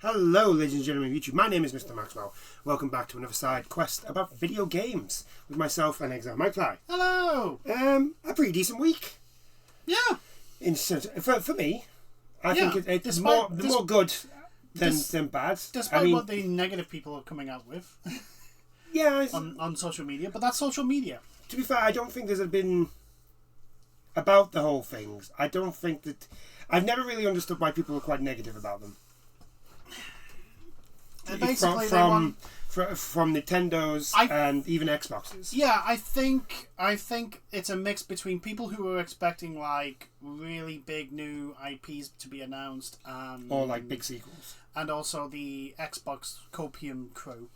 Hello, ladies and gentlemen of YouTube. My name is Mr. Maxwell. Welcome back to another side quest about video games with myself and Exile McFly. Hello. A pretty decent week. Yeah. For me, I think it's more good than bad. Despite what the negative people are coming out with. Yeah. On social media, but that's social media. To be fair, I don't think there's been about the whole things. I don't think that I've never really understood why people are quite negative about them. Basically, from Nintendo's and even Xboxes. Yeah, I think it's a mix between people who are expecting like really big new IPs to be announced, or like big sequels, and also the Xbox Copium crew.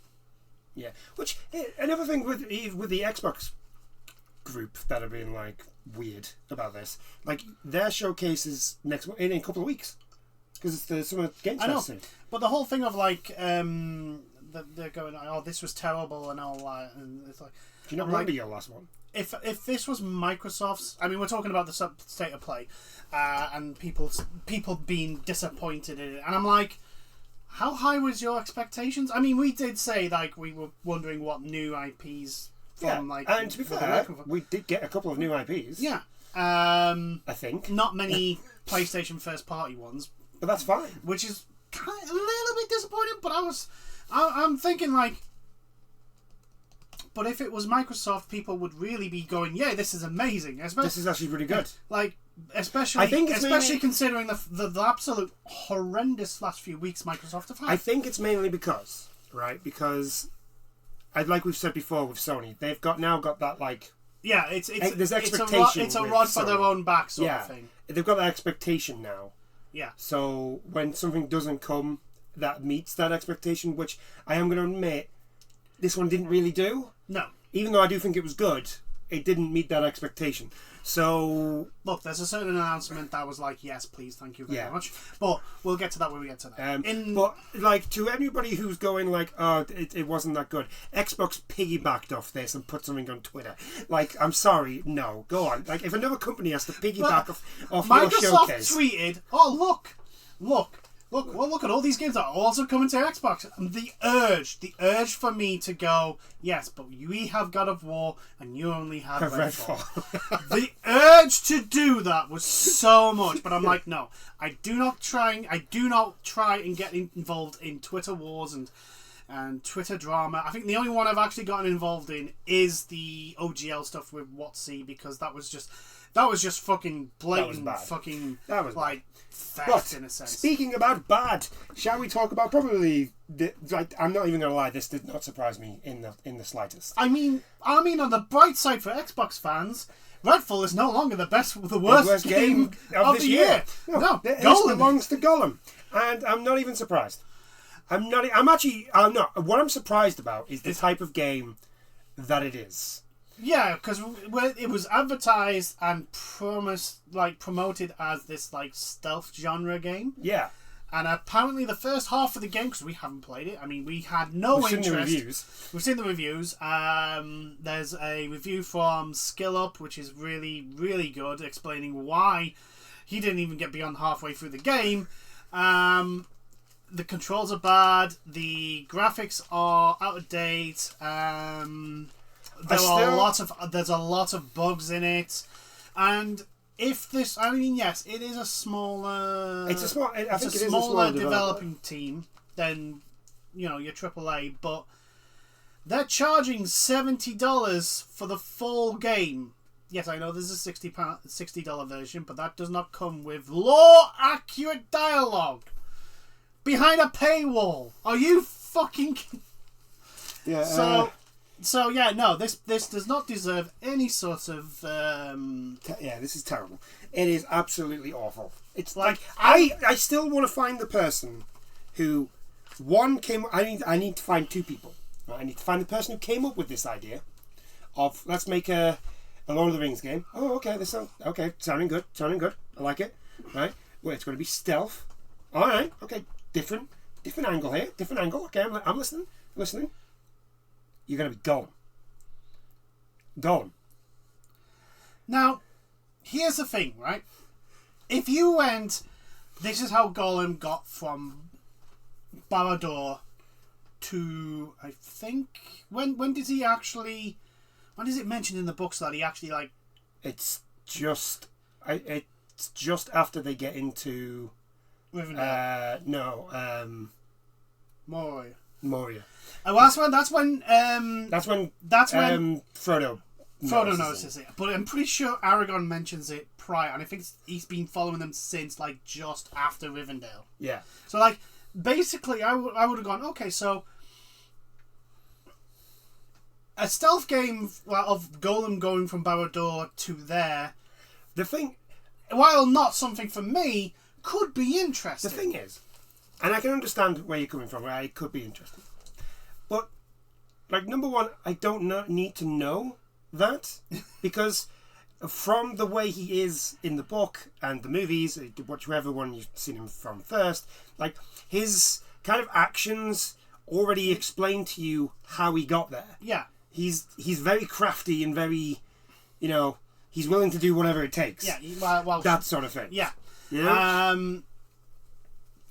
Yeah, which another thing with the Xbox group that are being like weird about this, like their showcase is in a couple of weeks. Because it's the Summer Games Fest soon. But the whole thing of like they're going, oh, this was terrible and all that, and it's like, do you not remember your last one? If this was Microsoft's, I mean, we're talking about the state of play, and people being disappointed in it, and I'm like, how high was your expectations? I mean, we did say like we were wondering what new IPs from like, and to be fair, we did get a couple of new IPs. Yeah, I think not many PlayStation first party ones. But that's fine. Which is kind of a little bit disappointing, but I'm thinking like, but if it was Microsoft, people would really be going, yeah, this is amazing. This is actually really good. Like, especially considering the absolute horrendous last few weeks Microsoft have had. I think it's mainly because like we've said before with Sony, they've now got that like. Yeah, there's expectation. It's a rod for their own back sort of thing. They've got that expectation now. Yeah. So when something doesn't come that meets that expectation, which I am going to admit, this one didn't really do. No. Even though I do think it was good, it didn't meet that expectation. So look, there's a certain announcement that was like, yes, please, thank you very much. But we'll get to that when we get to that. But like to anybody who's going like, oh, it wasn't that good. Xbox piggybacked off this and put something on Twitter. Like, I'm sorry, no, go on. Like, if another company has to piggyback off your showcase, Microsoft tweeted, oh look at all these games that are also coming to Xbox. And the urge for me to go, yes, but we have God of War and you only have Redfall. The urge to do that was so much, but I'm like, no, I do not try and get involved in Twitter wars and Twitter drama. I think the only one I've actually gotten involved in is the OGL stuff with WotC, because that was just fucking blatant fucking like theft in a sense. Speaking about bad, shall we talk about probably I'm not even gonna lie, this did not surprise me in the slightest. I mean on the bright side for Xbox fans, Redfall is no longer the worst game of the year. No, it belongs to Gollum. And I'm not even surprised. I'm not. What I'm surprised about is the type of game that it is. Yeah, because it was advertised and promoted as this like stealth genre game. Yeah. And apparently the first half of the game, because we haven't played it, I mean, we had no interest. We've seen the reviews. There's a review from SkillUp, which is really, really good, explaining why he didn't even get beyond halfway through the game. The controls are bad. The graphics are out of date. There's a lot of bugs in it, and if this, I mean, yes, it is a smaller. It's a smaller developing team than your AAA, but they're charging $70 for the full game. Yes, I know there's a $60 version, but that does not come with law-accurate dialogue behind a paywall. Are you fucking? Yeah. So yeah, no, this does not deserve any sort of. This is terrible. It is absolutely awful. It's like I still want to find the person who came. I need to find two people. Right? I need to find the person who came up with this idea of let's make a Lord of the Rings game. Oh, okay, sounding good. I like it. Right? Well, it's going to be stealth. All right. Okay. Different angle here. Different angle. Okay, I'm listening. You're going to be Gollum. Now, here's the thing, right? If you went, this is how Gollum got from Barad-dûr to, I think, when does he actually? When is it mentioned in the books that he actually like? It's just after they get into Rivendell. No, Moria. Moria. Oh, that's when Frodo notices it. But I'm pretty sure Aragorn mentions it prior, and I think he's been following them since like just after Rivendell. Yeah. So like basically, I would have gone, okay, so a stealth game of Gollum going from Barad-dûr to there. The thing, while not something for me, could be interesting. The thing is, and I can understand where you're coming from, where it could be interesting. But, like, number one, I don't need to know that. Because from the way he is in the book and the movies, whichever one you've seen him from first, like, his kind of actions already explain to you how he got there. Yeah. He's very crafty and very, he's willing to do whatever it takes. Yeah, well that sort of thing. Yeah. Yeah.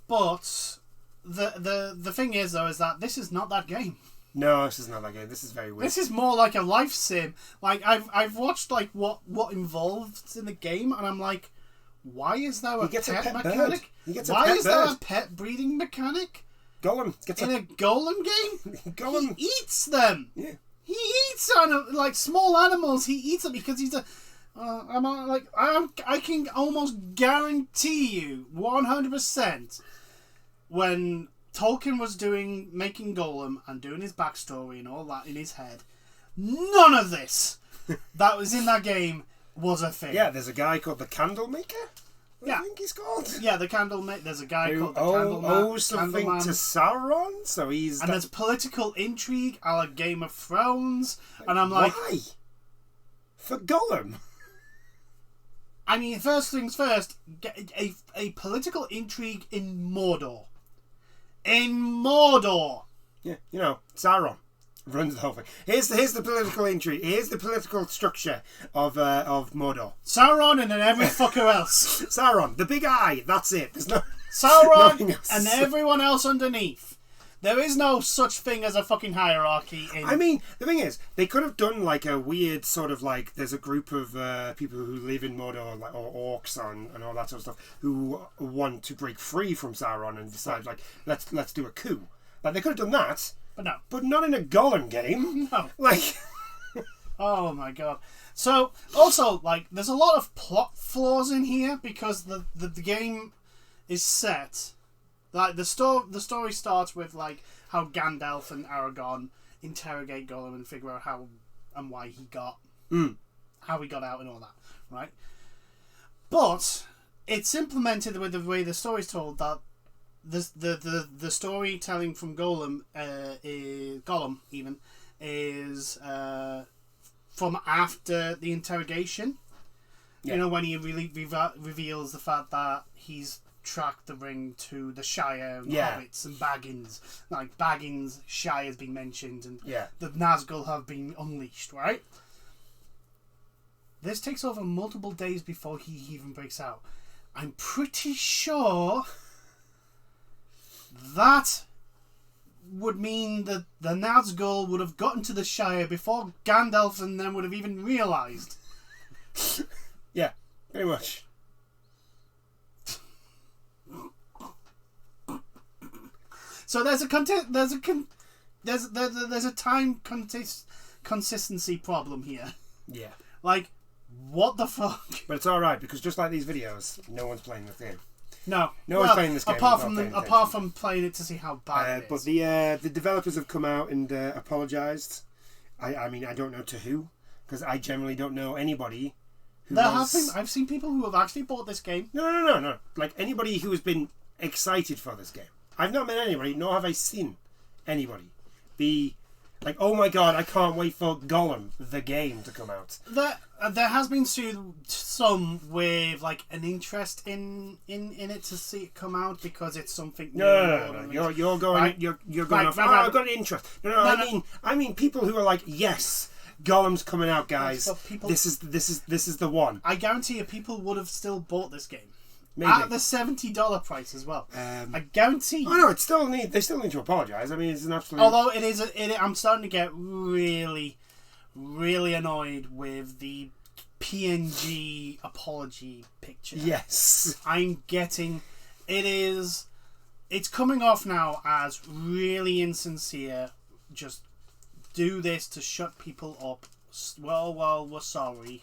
But the thing is though is that this is not that game. No, this is not that game. This is very weird. This is more like a life sim. Like I've watched like what involved in the game, and I'm like, why is there a pet mechanic? Why is there a pet breeding mechanic? Gollum gets in a Gollum game. Gollum he eats them. Yeah. He eats like small animals. He eats them because he's a. I can almost guarantee you 100% when Tolkien was making Gollum and doing his backstory and all that in his head, none of this that was in that game was a thing. Yeah, there's a guy called the Candlemaker. I think he's called. Yeah, the Candlemaker. There's a guy called the Candleman. Owes something to Sauron, so he's. And there's political intrigue, a la Game of Thrones, and I'm like, why? For Gollum. I mean, first things first, get a political intrigue in Mordor. In Mordor! Yeah, Sauron runs the whole thing. Here's the political intrigue. Here's the political structure of Mordor. Sauron and then every fucker else. Sauron, the big eye, that's it. There's no Sauron and everyone else underneath. There is no such thing as a fucking hierarchy in... I mean, the thing is, they could have done like a weird sort of like, there's a group of people who live in Mordor, like, or orcs and all that sort of stuff, who want to break free from Sauron and decide like, let's do a coup. Like, they could have done that. But no. But not in a Gollum game. No. Like... Oh my god. So, also, like, there's a lot of plot flaws in here because the game is set... Like the story starts with like how Gandalf and Aragorn interrogate Gollum and figure out how and why he got how he got out and all that, right? But it's implemented with the way the story's told that the storytelling from Gollum is from after the interrogation. Yeah. You know, when he really reveals the fact that he's tracked the ring to the Shire and hobbits and Baggins. Like, Baggins' Shire has been mentioned and the Nazgul have been unleashed, right? This takes over multiple days before he even breaks out. I'm pretty sure that would mean that the Nazgul would have gotten to the Shire before Gandalf and them would have even realised. Yeah, pretty much. So there's a time consistency problem here. Yeah. Like, what the fuck? But it's all right because just like these videos, no one's playing this game. No one's playing this game. Apart from playing it to see how bad it is. But the developers have come out and apologized. I mean, I don't know to who, because I generally don't know anybody. I've seen people who have actually bought this game. No. Like anybody who has been excited for this game. I've not met anybody, nor have I seen anybody be like, oh my god, I can't wait for Gollum, the game, to come out. There has been some with like an interest in it to see it come out because it's something new. No. You're going right? you're going off. I've got an interest. No. I mean people who are like, yes, Gollum's coming out, guys. This is the one. I guarantee you, people would have still bought this game Maybe. At the $70 price as well. I guarantee. Oh no, they still need to apologise. I mean, it's an absolute. Although I'm starting to get really, really annoyed with the PNG apology picture. Yes. I'm getting. It's coming off now as really insincere. Just do this to shut people up. Well, we're sorry.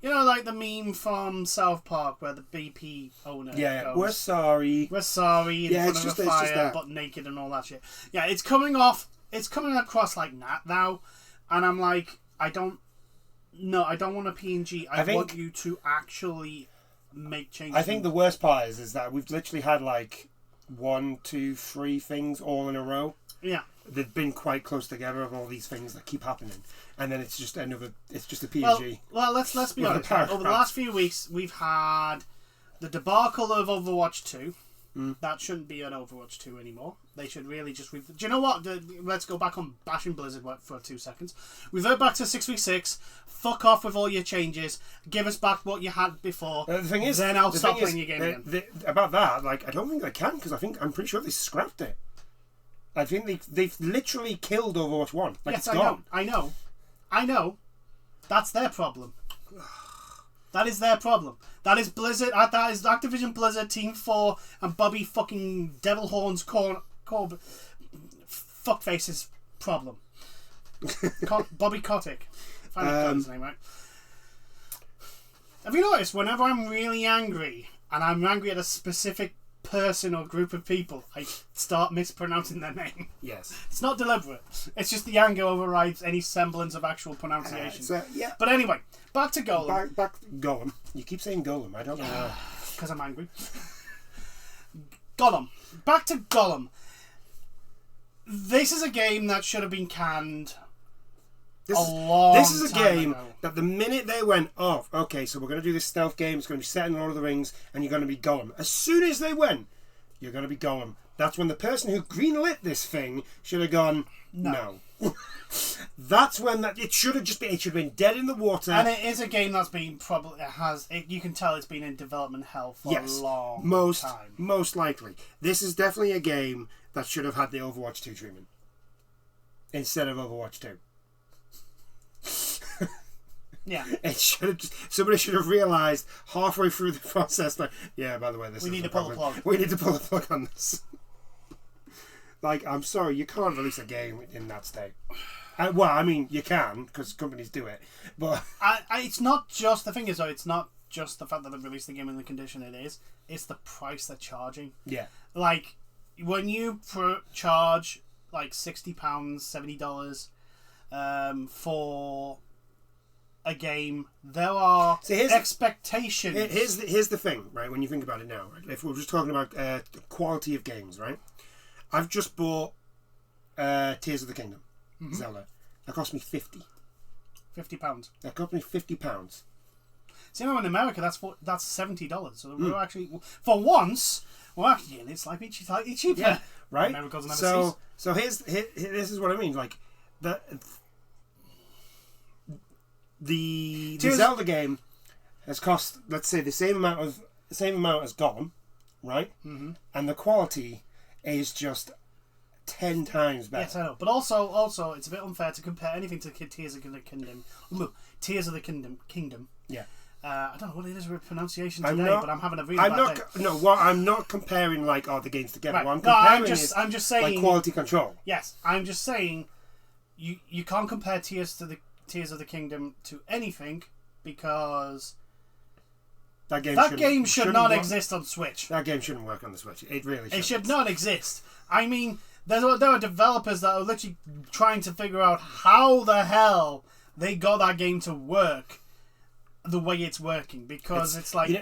You know, like the meme from South Park where the BP owner goes, we're sorry. We're sorry in front of a fire, but naked and all that shit. Yeah, it's coming across like that now, and I'm like, I don't want a PNG. I want you to actually make changes. I think the worst part is that we've literally had like 1, 2, 3 things all in a row. Yeah. They've been quite close together of all these things that keep happening, and then it's just a PNG. Well, let's be honest. Right? Over the last few weeks, we've had the debacle of Overwatch 2. That shouldn't be an Overwatch 2 anymore. They should really just... Do you know what? Let's go back on bashing Blizzard for 2 seconds. Revert back to 6v6. Fuck off with all your changes. Give us back what you had before. The thing is... Then I'll stop playing your game again. About that, like, I don't think they can, because I'm pretty sure they scrapped it. I think they've literally killed Overwatch 1. Like, yes, it's gone. I know. That's their problem. That is their problem. That is Blizzard. That is Activision Blizzard, Team 4, and Bobby fucking Devil Horns fuckface's problem. Bobby Kotick. If I got his name right. Have you noticed? Whenever I'm really angry, and I'm angry at a specific person or group of people, I start mispronouncing their name. Yes. It's not deliberate. It's just the anger overrides any semblance of actual pronunciation. Yeah. But anyway, back to Golem. Back to Golem. You keep saying Golem. I don't know why. Because I'm angry. Golem. Back to Golem. This is a game that should have been canned This is a game that the minute they went, oh, okay, so we're going to do this stealth game, it's going to be set in Lord of the Rings, and you're going to be Gollum. As soon as they went, you're going to be Gollum. That's when the person who greenlit this thing should have gone, no. That's when it should have been dead in the water. And it is a game that's been you can tell it's been in development hell for a long time. Most likely. This is definitely a game that should have had the Overwatch 2 treatment instead of Overwatch 2. Yeah, somebody should have realised halfway through the process, like, yeah, by the way, we need to pull the plug. We need to pull the plug on this. Like, I'm sorry, you can't release a game in that state. Well, I mean, you can because companies do it, but it's not just the thing is though. It's not just the fact that they've released the game in the condition it is. It's the price they're charging. Yeah, like when you charge like £60, $70 for a game, there are expectations. Here's the thing, right? When you think about it now, right? If we're just talking about the quality of games, right? I've just bought Tears of the Kingdom, Zelda. That cost me £50. That cost me £50. See, now in America, that's $70. So we're actually, for once, and it's slightly cheaper. Yeah, right. America's never so this is what I mean. Like the Zelda game has cost, let's say, the same amount as Gollum, right? Mm-hmm. And the quality is just 10 times better. Yes, I know. But also, it's a bit unfair to compare anything to Tears of the Kingdom. Tears of the Kingdom. Yeah. I don't know what it is with pronunciation today, but I'm having a really bad day. I'm not comparing the games together. Right. I'm just saying like quality control. Yes, I'm just saying you can't compare Tears of the Kingdom to anything because that game should not exist on Switch. That game shouldn't work on the Switch. It really should. It should not exist. I mean, there are developers that are literally trying to figure out how the hell they got that game to work the way it's working, because it's like when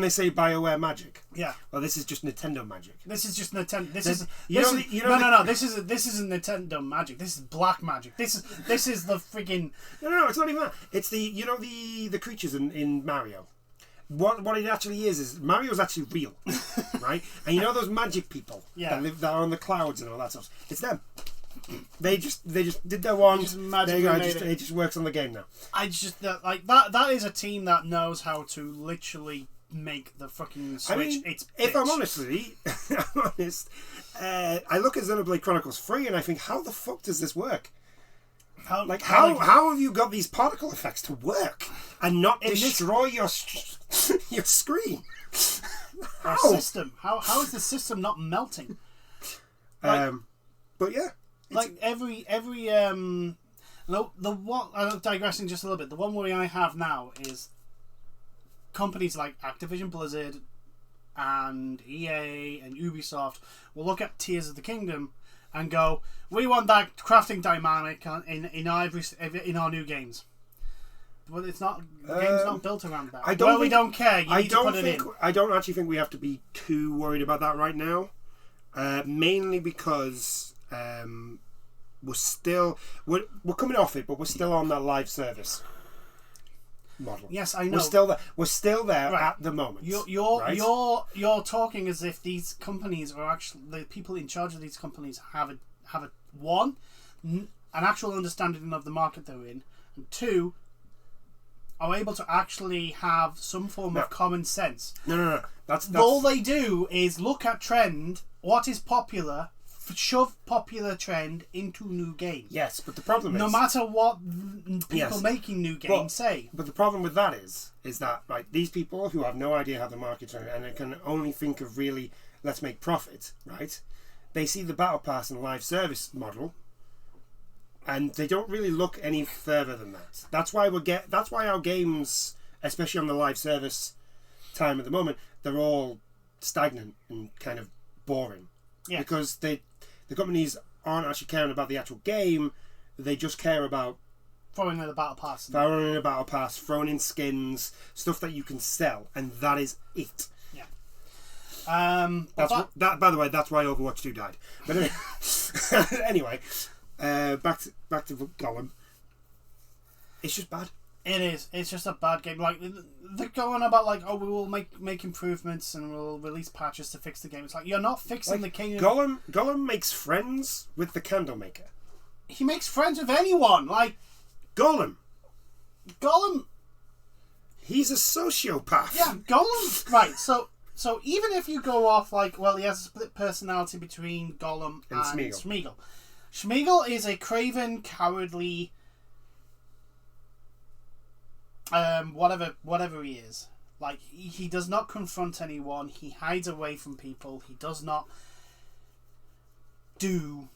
they say BioWare magic. Yeah. Well, this is just Nintendo magic. This is just Nintendo. This isn't Nintendo magic. This is black magic. This is the freaking. No, it's not even that. It's the creatures in Mario. What it actually is Mario's actually real, right? And those magic people that are on the clouds and all that stuff. It's them. They just did their wand. There you go. It just works on the game now. That is a team that knows how to literally make the fucking Switch its bitch. If I'm honest, I look at Xenoblade Chronicles 3 and I think, how the fuck does this work? How have you got these particle effects to work and not destroy your screen? Our system. How is the system not melting? But yeah, like every no, the one, I'm digressing just a little bit. The one worry I have now is companies like Activision Blizzard and EA and Ubisoft will look at Tears of the Kingdom and go, we want that crafting dynamic in our new games. But it's not. The game's not built around that. We don't care. You need to put it in. I don't actually think we have to be too worried about that right now. Mainly because we're coming off it, but we're still on that live service model. Yes, I know. We're still there right. At the moment. You're talking as if these companies are actually, the people in charge of these companies have an actual understanding of the market they're in, and two, are able to actually have some form of common sense. No. That's all they do is look at trend, what is popular, shove popular trend into new games. Yes, but the problem is, no matter what people making new games say. But the problem with that is that these people who have no idea how the market's running and can only think of really, let's make profit, right? They see the battle pass and live service model, and they don't really look any further than that. That's why our games, especially on the live service time at the moment, they're all stagnant and kind of boring. Yeah. Because the companies aren't actually caring about the actual game. They just care about throwing in a battle pass. Throwing in skins, stuff that you can sell, and that is it. Yeah. By the way, that's why Overwatch 2 died. But anyway, back to Gollum. It's just bad. It is. It's just a bad game. Like, they're going about we will make improvements and we'll release patches to fix the game. It's like, you're not fixing the game. Gollum makes friends with the Candlemaker. He makes friends with anyone. Like Gollum. He's a sociopath. Yeah, Gollum. Right. So even if you go off he has a split personality between Gollum and Smeagol. Smeagol is a craven, cowardly. Whatever he is, he does not confront anyone. He hides away from people. He does not do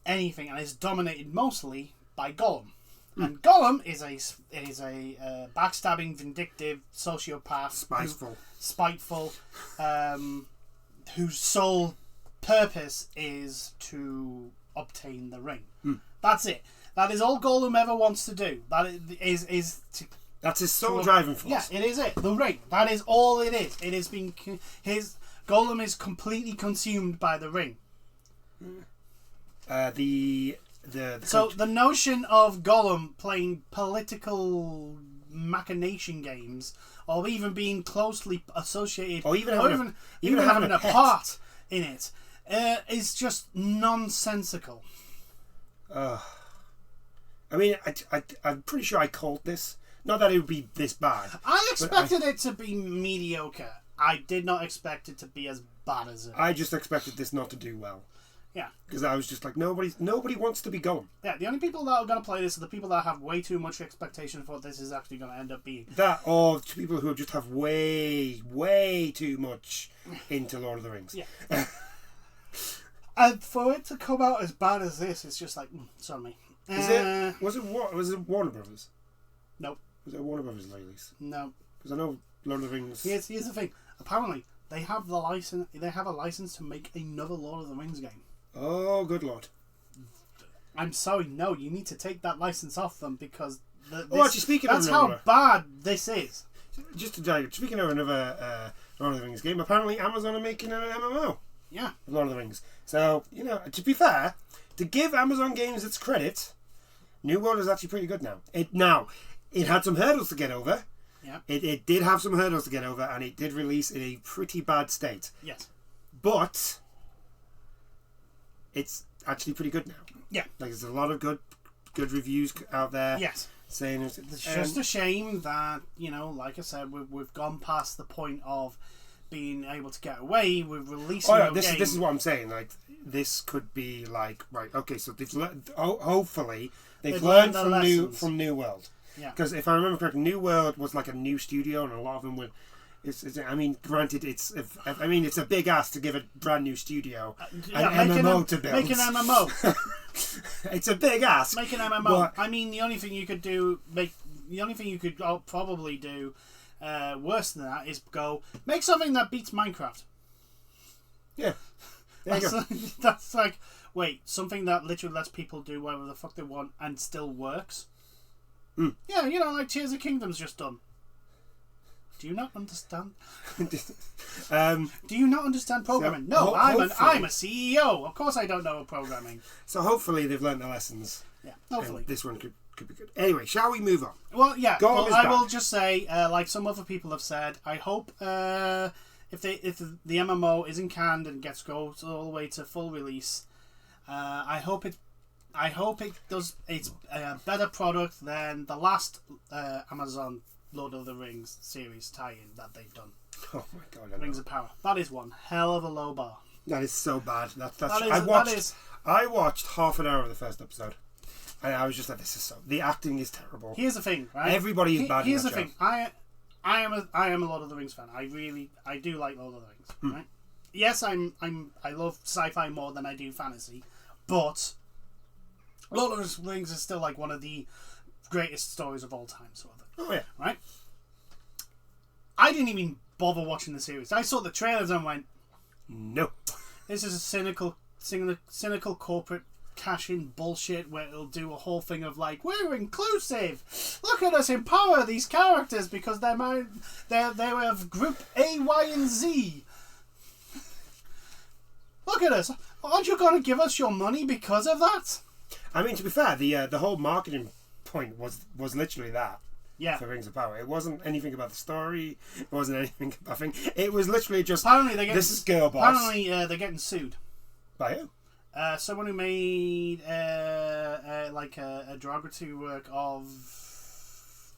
anything, and is dominated mostly by Gollum. And Gollum is a backstabbing, vindictive sociopath, spiteful, whose sole purpose is to obtain the ring. That's it. That is all Gollum ever wants to do. That is to. That's his sole driving force. Yeah, it is it. The ring. That is all it is. It has been Gollum is completely consumed by the ring. So the notion of Gollum playing political machination games, or even being closely associated, or even having a part in it, is just nonsensical. I mean, I'm pretty sure I called this. Not that it would be this bad. I expected it to be mediocre. I did not expect it to be as bad as it. I just expected this not to do well. Yeah. Because I was just like, nobody wants to be Gollum. Yeah, the only people that are going to play this are the people that have way too much expectation for what this is actually going to end up being. That, or people who just have way too much into Lord of the Rings. Yeah. And for it to come out as bad as this, it's just like, sorry. Was it Warner Brothers? Nope. Was it Warner Brothers release? No. Because I know Lord of the Rings. Here's the thing. Apparently, they have the license. They have a license to make another Lord of the Rings game. Oh, good lord! I'm sorry. No, you need to take that license off them because actually, speaking of that's how bad this is. Just to tell you, speaking of another Lord of the Rings game, apparently Amazon are making an MMO. Yeah. Of Lord of the Rings. So to be fair, to give Amazon Games its credit, New World is actually pretty good now. It had some hurdles to get over. Yeah. It did have some hurdles to get over, and it did release in a pretty bad state. Yes. But it's actually pretty good now. Yeah. There's a lot of good reviews out there. Yes. saying It's just a shame that, you know, like I said, we've gone past the point of being able to get away with releasing. Oh, yeah, this is what I'm saying. Like, this could be like, right, okay, so they've hopefully they've learned from New World. Yeah. Because if I remember correctly, New World was like a new studio, and a lot of them were. I mean, granted, it's a big ask to give a brand new studio an MMO to build. Make an MMO. It's a big ask. Make an MMO. But, I mean, the only thing you could probably do worse than that is make something that beats Minecraft. Yeah. There you go. That's like, wait, something that literally lets people do whatever the fuck they want and still works. Mm. Yeah, you know, like Tears of Kingdom's just done. Do you not understand? Do you not understand programming? So, no, I'm a CEO. Of course, I don't know programming. So hopefully they've learned their lessons. Yeah, hopefully this one could be good. Anyway, shall we move on? Well, yeah. Gorm I will just say, like some other people have said, I hope if the MMO isn't canned and goes all the way to full release, I hope it does. It's a better product than the last Amazon Lord of the Rings series tie-in that they've done. Oh my god! Rings of Power. That is one hell of a low bar. That is so bad. I watched half an hour of the first episode, and I was just like, "This is so." The acting is terrible. Here's the thing, right? Everybody is bad. Here's the thing. I am a Lord of the Rings fan. I do like Lord of the Rings. Right? Yes, I love sci-fi more than I do fantasy, but Lord of the Rings is still like one of the greatest stories of all time. Sort of. Oh yeah. Right. I didn't even bother watching the series. I saw the trailers and went, "No, this is a cynical corporate cash-in bullshit where it'll do a whole thing of like, we're inclusive. Look at us empower these characters because they have group A, Y, and Z. Look at us. Aren't you going to give us your money because of that?" I mean, to be fair, the whole marketing point was literally that. Yeah. For Rings of Power. It wasn't anything about the story. It wasn't anything about thing. It was literally just this is girl boss. Apparently they're getting sued. By who? Someone who made like a derogatory work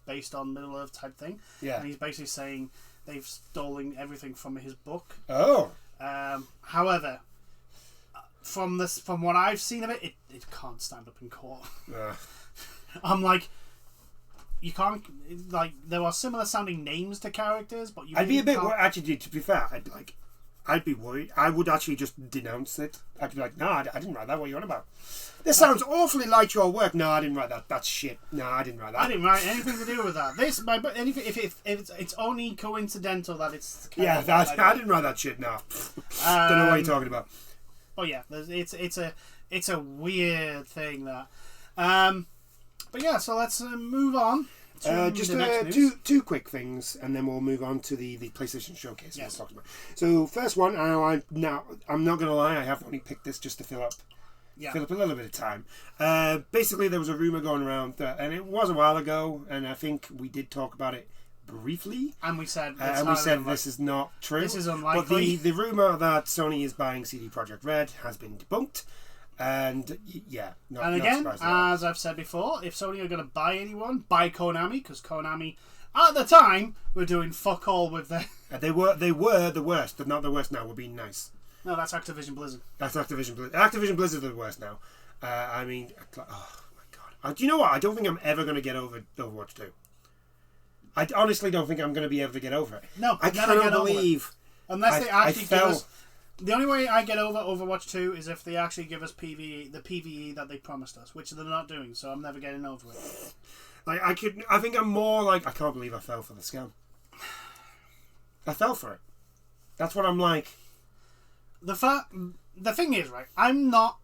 based on Middle Earth type thing. Yeah. And he's basically saying they've stolen everything from his book. Oh. However, from what I've seen of it can't stand up in court. I'm like, you can't, like, there are similar sounding names to characters, but I'd be a bit worried. Actually, to be fair, I'd be worried. I would actually just denounce it. I'd be like, no, I didn't write that. What are you on about? This sounds awfully like your work. No, I didn't write that. That's shit. No, I didn't write that. I didn't write anything to do with that. Anything if it's only coincidental that it's. Yeah, I didn't write that shit. No, don't know what you're talking about. Oh yeah, it's a weird thing that. But yeah, so let's move on. Just two quick things, and then we'll move on to the PlayStation Showcase. Yes. We'll talk about. So first one, I'm not gonna lie, I have only picked this just to fill up a little bit of time. Basically, there was a rumor going around, and it was a while ago, and I think we did talk about it briefly, and we said this is not true. This is unlikely. But the rumor that Sony is buying CD Projekt Red has been debunked. And yeah, and again, as I've said before, if Sony are going to buy anyone, buy Konami, because Konami at the time were doing fuck all with their. They were the worst, but not the worst now. We're being nice. No, that's Activision Blizzard. That's Activision Blizzard. Activision Blizzard are the worst now. I mean, oh my god. Do you know what? I don't think I'm ever going to get over Overwatch 2. I honestly don't think I'm going to be able to get over it. No, I cannot believe. Unless they actually give us. The only way I get over Overwatch 2 is if they actually give us the PvE that they promised us, which they're not doing, so I'm never getting over it. Like, I think I'm more like, I can't believe I fell for the scam. I fell for it. That's what I'm like. The thing is, right, I'm not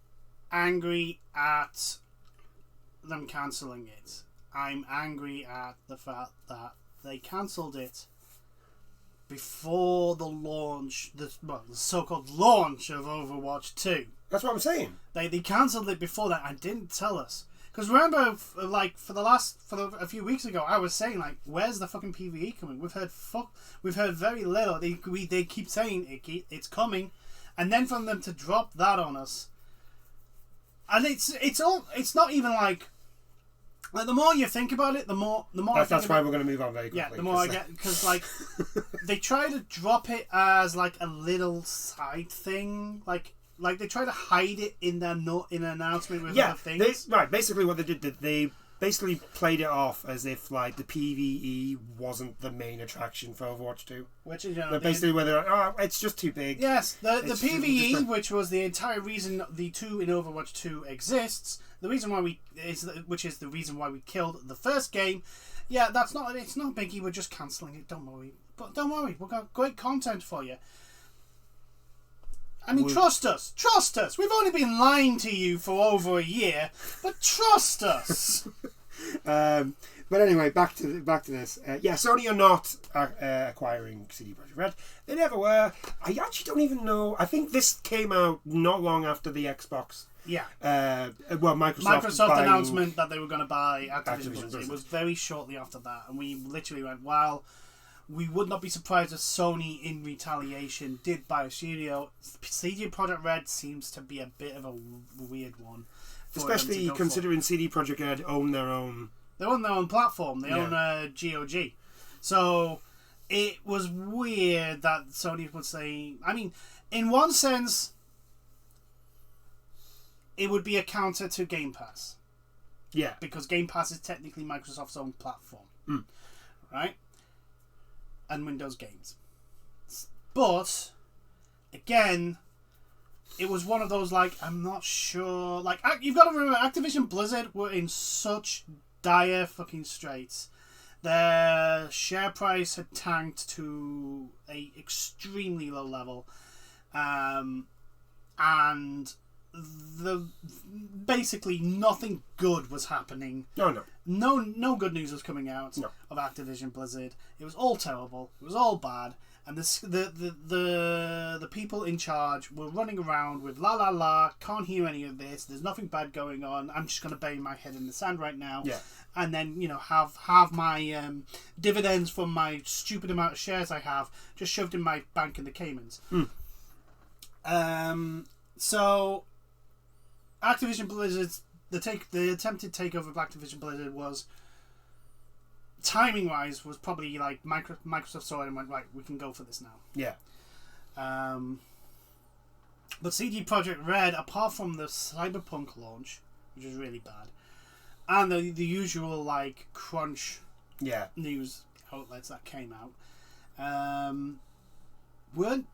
angry at them cancelling it. I'm angry at the fact that they cancelled it before the launch, the so-called launch of Overwatch 2. That's what I'm saying. They cancelled it before that and didn't tell us. Because remember, like a few weeks ago, I was saying like, where's the fucking PvE coming? We've heard very little. They keep saying it's coming, and then from them to drop that on us, and it's not even like Like, the more you think about it, the more that's why we're going to move on very quickly. Yeah, the more I get, because like they try to drop it as like a little side thing, like they try to hide it in their in an announcement with other things. Basically, what they did, they basically played it off as if like the PvE wasn't the main attraction for Overwatch 2. Which is basically where they're like, it's just too big. Yes, the PvE, which was the entire reason the 2 in Overwatch 2 exists. The reason why which is the reason why we killed the first game. Yeah, it's not biggie. We're just cancelling it. Don't worry. But don't worry, we've got great content for you. I mean, trust us. Trust us. We've only been lying to you for over a year, but trust us. But anyway, back to this. Sony are not acquiring CD Projekt Red. They never were. I actually don't even know. I think this came out not long after the Xbox. Yeah. Microsoft announcement that they were going to buy Activision Blizzard. It was very shortly after that, and we literally went, "Wow." We would not be surprised if Sony, in retaliation, did buy a studio. CD Projekt Red seems to be a bit of a weird one. Especially considering CD Projekt Red own their own... They own their own platform. They own GOG. So, it was weird that Sony would say... I mean, in one sense, it would be a counter to Game Pass. Yeah. Because Game Pass is technically Microsoft's own platform. Mm. Right? And Windows games. But, again, it was one of those, like, I'm not sure. Like, you've got to remember, Activision Blizzard were in such dire fucking straits. Their share price had tanked to a extremely low level. And basically nothing good was happening. No good news was coming out of Activision Blizzard. It was all terrible. It was all bad. And the people in charge were running around with la la la, can't hear any of this, there's nothing bad going on, I'm just going to bury my head in the sand right now. Yeah. And then, have my dividends from my stupid amount of shares I have just shoved in my bank in the Caymans. So Activision Blizzard, the attempted takeover of Activision Blizzard was, timing wise, was probably like Microsoft saw it and went, right, we can go for this now. Yeah. But CD Projekt Red, apart from the Cyberpunk launch, which was really bad, and the usual like crunch news outlets that came out, weren't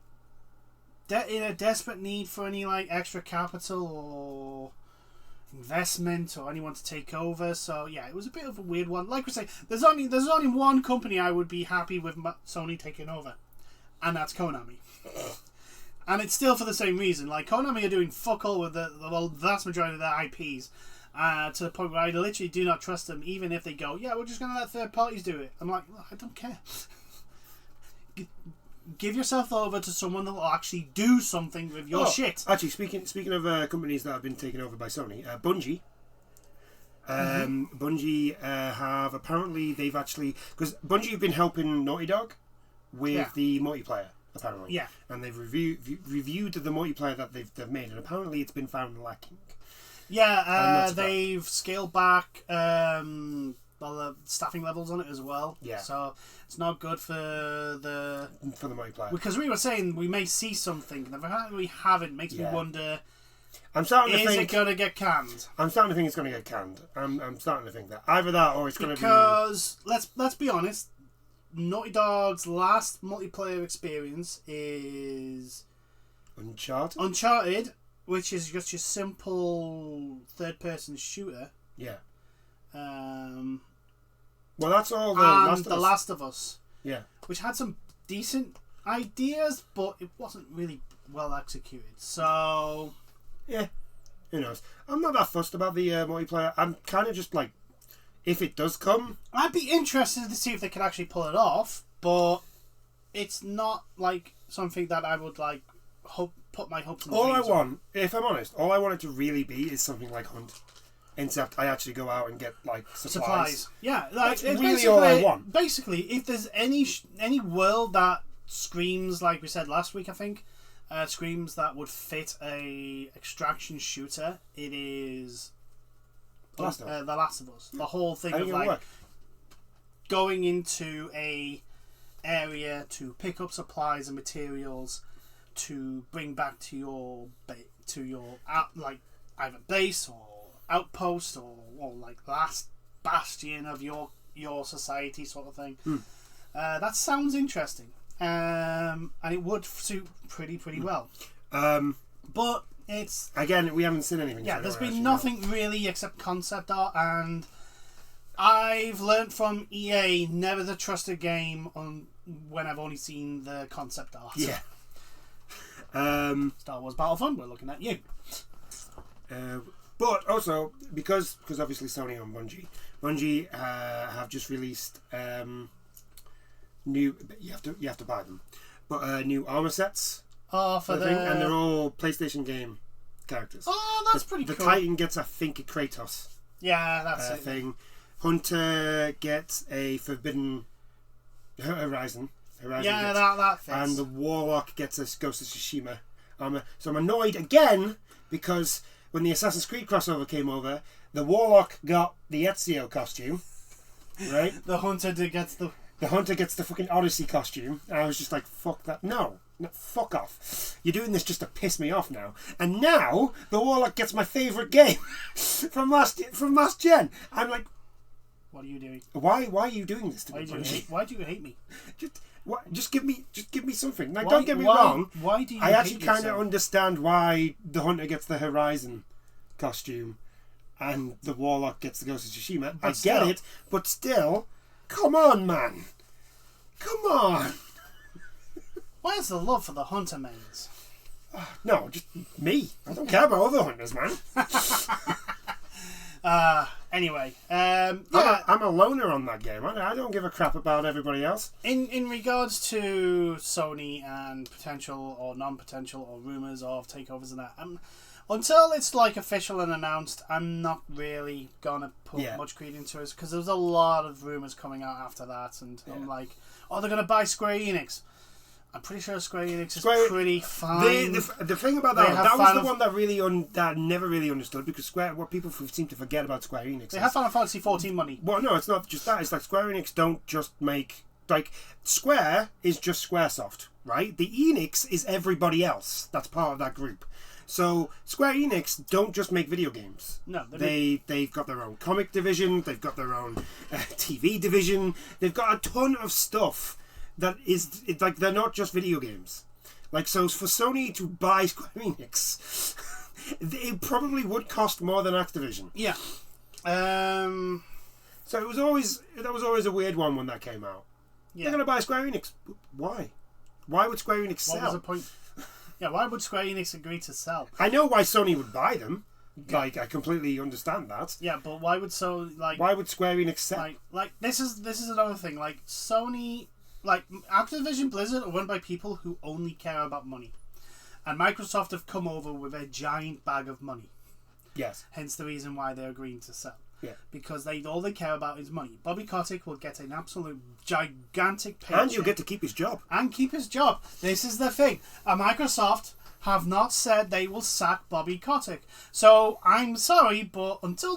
in a desperate need for any like extra capital or investment or anyone to take over. So yeah, it was a bit of a weird one. Like we say, there's only one company I would be happy with Sony taking over, and that's Konami. And it's still for the same reason. Like, Konami are doing fuck all with the vast majority of their IPs, to the point where I literally do not trust them, even if they go, yeah, we're just going to let third parties do it. I'm like, I don't care. Give yourself over to someone that will actually do something with your shit. Actually, speaking of companies that have been taken over by Sony, Bungie. Bungie have apparently because Bungie have been helping Naughty Dog with the multiplayer apparently. Yeah. And they've reviewed the multiplayer that they've made, and apparently it's been found lacking. Yeah, they've scaled back the staffing levels on it as well. Yeah. So it's not good for the multiplayer. Because we were saying we may see something, and the fact that we haven't makes me wonder. I'm starting to think, is it going to get canned? I'm starting to think it's going to get canned. I'm starting to think that either that or it's going to be. Because let's be honest, Naughty Dog's last multiplayer experience is Uncharted, which is just your simple third-person shooter. Yeah. Well, that's all. The Last of Us. Yeah. Which had some decent ideas, but it wasn't really well executed. So. Yeah. Who knows? I'm not that fussed about the multiplayer. I'm kind of just like, if it does come, I'd be interested to see if they could actually pull it off, but it's not like something that I would like put my hopes and dreams on. If I'm honest, all I want it to really be is something like Hunt. Except I actually go out and get like supplies. Yeah, like, that's really all I want. Basically, if there's any world that screams, like we said last week, I think, screams that would fit a extraction shooter, it is Last of Us. The Last of Us. The whole thing How of are you gonna like work? going into a area to pick up supplies and materials to bring back to your like either base or outpost or like last bastion of your society sort of thing. That sounds interesting, and it would suit pretty well. But it's Again, we haven't seen anything. yeah. so There's we don't been actually nothing really except concept art, and I've learnt from EA never to trust a game when I've only seen the concept art. know. Star Wars Battlefront. We're looking at you. But also because obviously Sony and Bungie have just released new. You have to buy them, but new armor sets. Oh, for I the think, and they're all PlayStation game characters. oh, that's pretty The cool. Titan gets, I think, a Kratos Yeah, that's it. thing. Hunter gets a Forbidden Horizon. Yeah, gets, that fits. and the Warlock gets a Ghost of Tsushima armor. So I'm annoyed again because when the Assassin's Creed crossover came over, the Warlock got the Ezio costume, right? The Hunter gets the The Hunter gets the fucking Odyssey costume. And I was just like, fuck that. No, fuck off. You're doing this just to piss me off now. And now the Warlock gets my favourite game from last gen. I'm like, what are you doing? why are you doing this to me, Bungie? Why do you hate me? Just give me something. Like, Why- don't get me why- wrong. Why do you? I hate actually kind of yourself? understand why the Hunter gets the Horizon costume and the Warlock gets the Ghost of Tsushima. I get still- it, but still, come on, man. Come on. Where's the love for the Hunter mains? No, just me. I don't care about other hunters, man. Anyway, I'm a loner on that game. I don't give a crap about everybody else. in regards to Sony and potential or non-potential or rumors of takeovers and that, until it's like official and announced, I'm not really gonna put much credence into it because there's a lot of rumors coming out after that, and I'm like, oh, they're gonna buy Square Enix. I'm pretty sure Square Enix is pretty fine. The thing about They that have was the Final- one that I never really understood because what people seem to forget about Square Enix. They have Final Fantasy 14 money. Well, no, it's not just that. It's like Square Enix don't just make like Square is just SquareSoft, right? The Enix is everybody else that's part of that group. So Square Enix don't just make video games. No, They've got their own comic division. They've got their own TV division. They've got a ton of stuff that is like they're not just video games. Like, so for Sony to buy Square Enix, it probably would cost more than Activision. Yeah. So that was always a weird one when that came out. Yeah. They're gonna buy Square Enix. Why? Why would Square Enix What was sell? the point? Yeah, why would Square Enix agree to sell? I know why Sony would buy them. Like, I completely understand that. Yeah, but why would Why would Square Enix sell? like this is another thing. Like Sony, like Activision Blizzard are run by people who only care about money, and Microsoft have come over with a giant bag of money. Yes. Hence the reason why they're agreeing to sell. Yeah. Because all they care about is money. Bobby Kotick will get an absolute gigantic paycheck. And you'll get to keep his job. And keep his job. This is the thing. Microsoft have not said they will sack Bobby Kotick. So I'm sorry, but until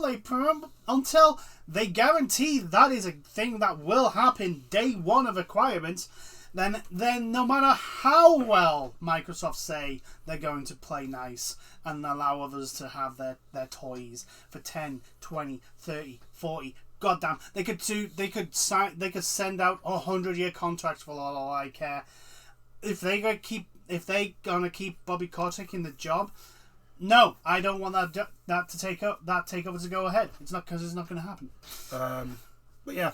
they guarantee that is a thing that will happen day one of acquirements, then no matter how well Microsoft say they're going to play nice and allow others to have their toys for 10, 20, 30, 40, goddamn, they could send out a 100-year contract for all I care. If they gonna keep Bobby Kotick in the job, no, I don't want that takeover to go ahead. It's not because it's not going to happen. But yeah.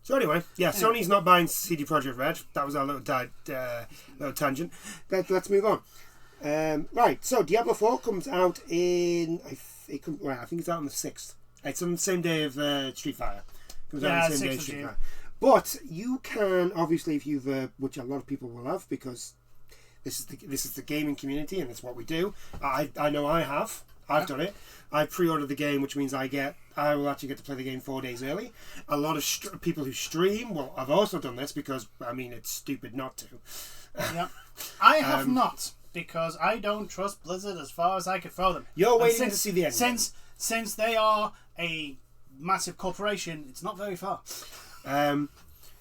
So anyway, Sony's not buying CD Projekt Red. That was our little tangent. Let's move on. Right, so Diablo 4 comes out in I think it's out on the 6th. It's on the same day of Street Fighter. Comes out on the same day 6th of of Street June. Fighter. But you can obviously, if you've which a lot of people will have because this is the gaming community and it's what we do. I know I have. I've done it. I pre-ordered the game, which means I will actually get to play the game 4 days early. A lot of people who stream have also done this because I mean it's stupid not to. Yeah, I have not because I don't trust Blizzard as far as I could throw them. You're And waiting to see the end. since they are a massive corporation, it's not very far.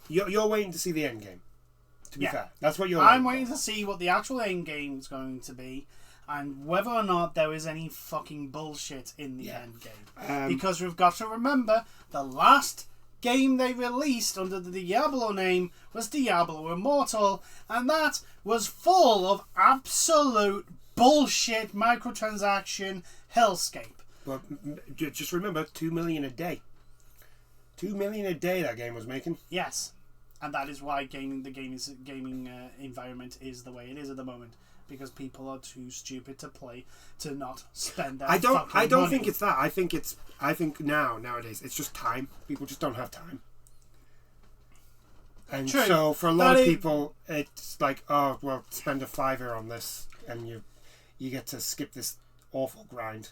You're waiting to see the end game. To be fair, that's what you're. I'm waiting to see what the actual end game is going to be, and whether or not there is any fucking bullshit in the end game. Because we've got to remember, the last game they released under the Diablo name was Diablo Immortal, and that was full of absolute bullshit microtransaction hellscape. But just remember, 2 million a day. 2 million a day that game was making. Yes, and that is why the gaming environment is the way it is at the moment, because people are too stupid to not spend that. I don't money. Think it's that. I think nowadays it's just time. People just don't have time. And True. So for a lot of people, it's like, oh well, spend a $5 on this, and you get to skip this awful grind.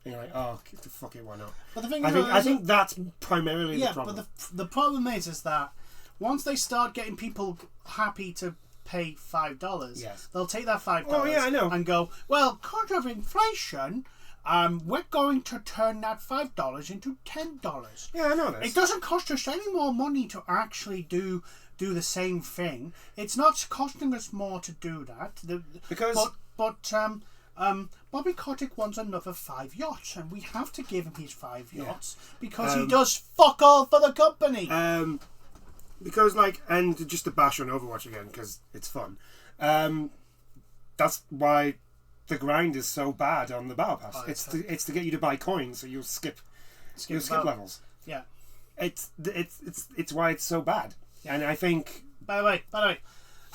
And you're like, oh, fuck it, why not? But the thing I think that's primarily the problem. But the problem is that once they start getting people happy to pay $5, they'll take that $5 and go, well, because of inflation, we're going to turn that $5 into $10. Yeah, I know this. It doesn't cost us any more money to actually do the same thing. It's not costing us more to do that. Bobby Kotick wants another 5 yachts, and we have to give him his 5 yachts because he does fuck all for the company. Because and just to bash on Overwatch again because it's fun. That's why the grind is so bad on the Battle Pass. It's to get you to buy coins, so you'll skip levels. Yeah, it's why it's so bad. Yeah. And I think. By the way.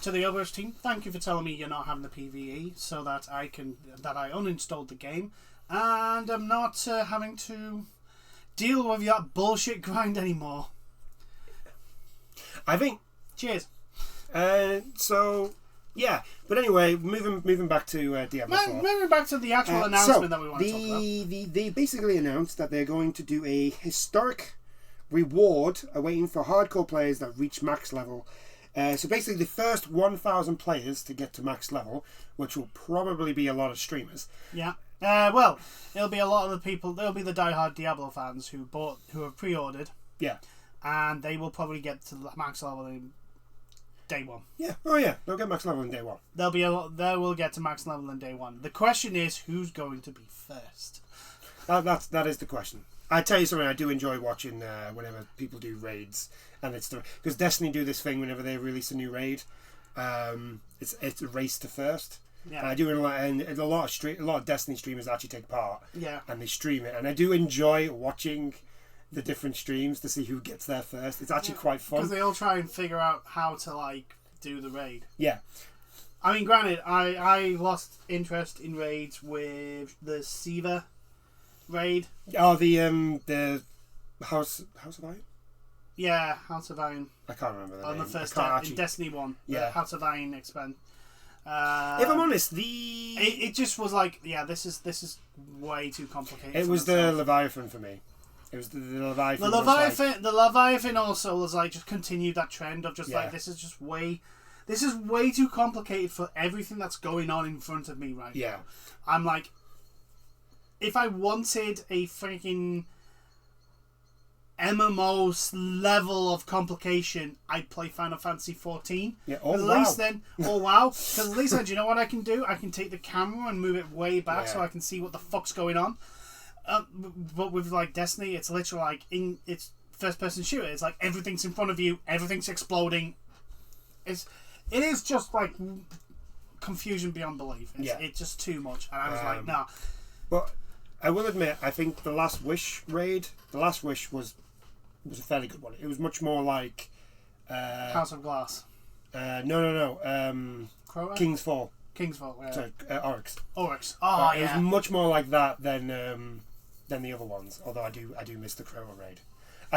To the Overwatch team, thank you for telling me you're not having the PvE, so that I uninstalled the game, and I'm not having to deal with that bullshit grind anymore. I think. Cheers. So yeah, but anyway, moving back to Diablo 4. Moving back to the actual announcement that we want to talk about. They basically announced that they're going to do a historic reward awaiting for hardcore players that reach max level. So basically the first 1,000 players to get to max level, which will probably be a lot of streamers. Yeah. Well, it'll be a lot of the people. There'll be the diehard Diablo fans who have pre-ordered. Yeah. And they will probably get to the max level in day one. Yeah. Oh yeah. They'll get max level in day one. They will get to max level in day one. The question is, who's going to be first? That is the question. I tell you something, I do enjoy watching whenever people do raids, and it's because Destiny do this thing whenever they release a new raid. It's a race to first. Yeah. And I do, and a lot of Destiny streamers actually take part. Yeah. And they stream it, and I do enjoy watching the different streams to see who gets there first. It's actually quite fun because they all try and figure out how to do the raid. Yeah. I mean, granted, I lost interest in raids with the Siva raid. Oh, the House of Iron? Yeah, House of Iron. I can't remember the name. On the first in Destiny 1. Yeah. House of Iron expand. If I'm honest, it just was this is way too complicated. It was the Leviathan for me. It was the Leviathan. The Leviathan also was just continued that trend of this is way too complicated for everything that's going on in front of me right now. I'm like, if I wanted a freaking MMO level of complication, I'd play Final Fantasy 14. Yeah. At least then, because at least then, do you know what I can do? I can take the camera and move it way back so I can see what the fuck's going on. But with Destiny, it's literally it's first person shooter. It's everything's in front of you, everything's exploding. It is just confusion beyond belief. It's just too much, and I was nah. But I will admit, I think the Last Wish raid, was a fairly good one. It was much more like House of Glass. No. King's Fall. Yeah. Sorry, Oryx. Oryx. Oh, yeah. It was much more like that than the other ones. Although I do miss the Crowa raid.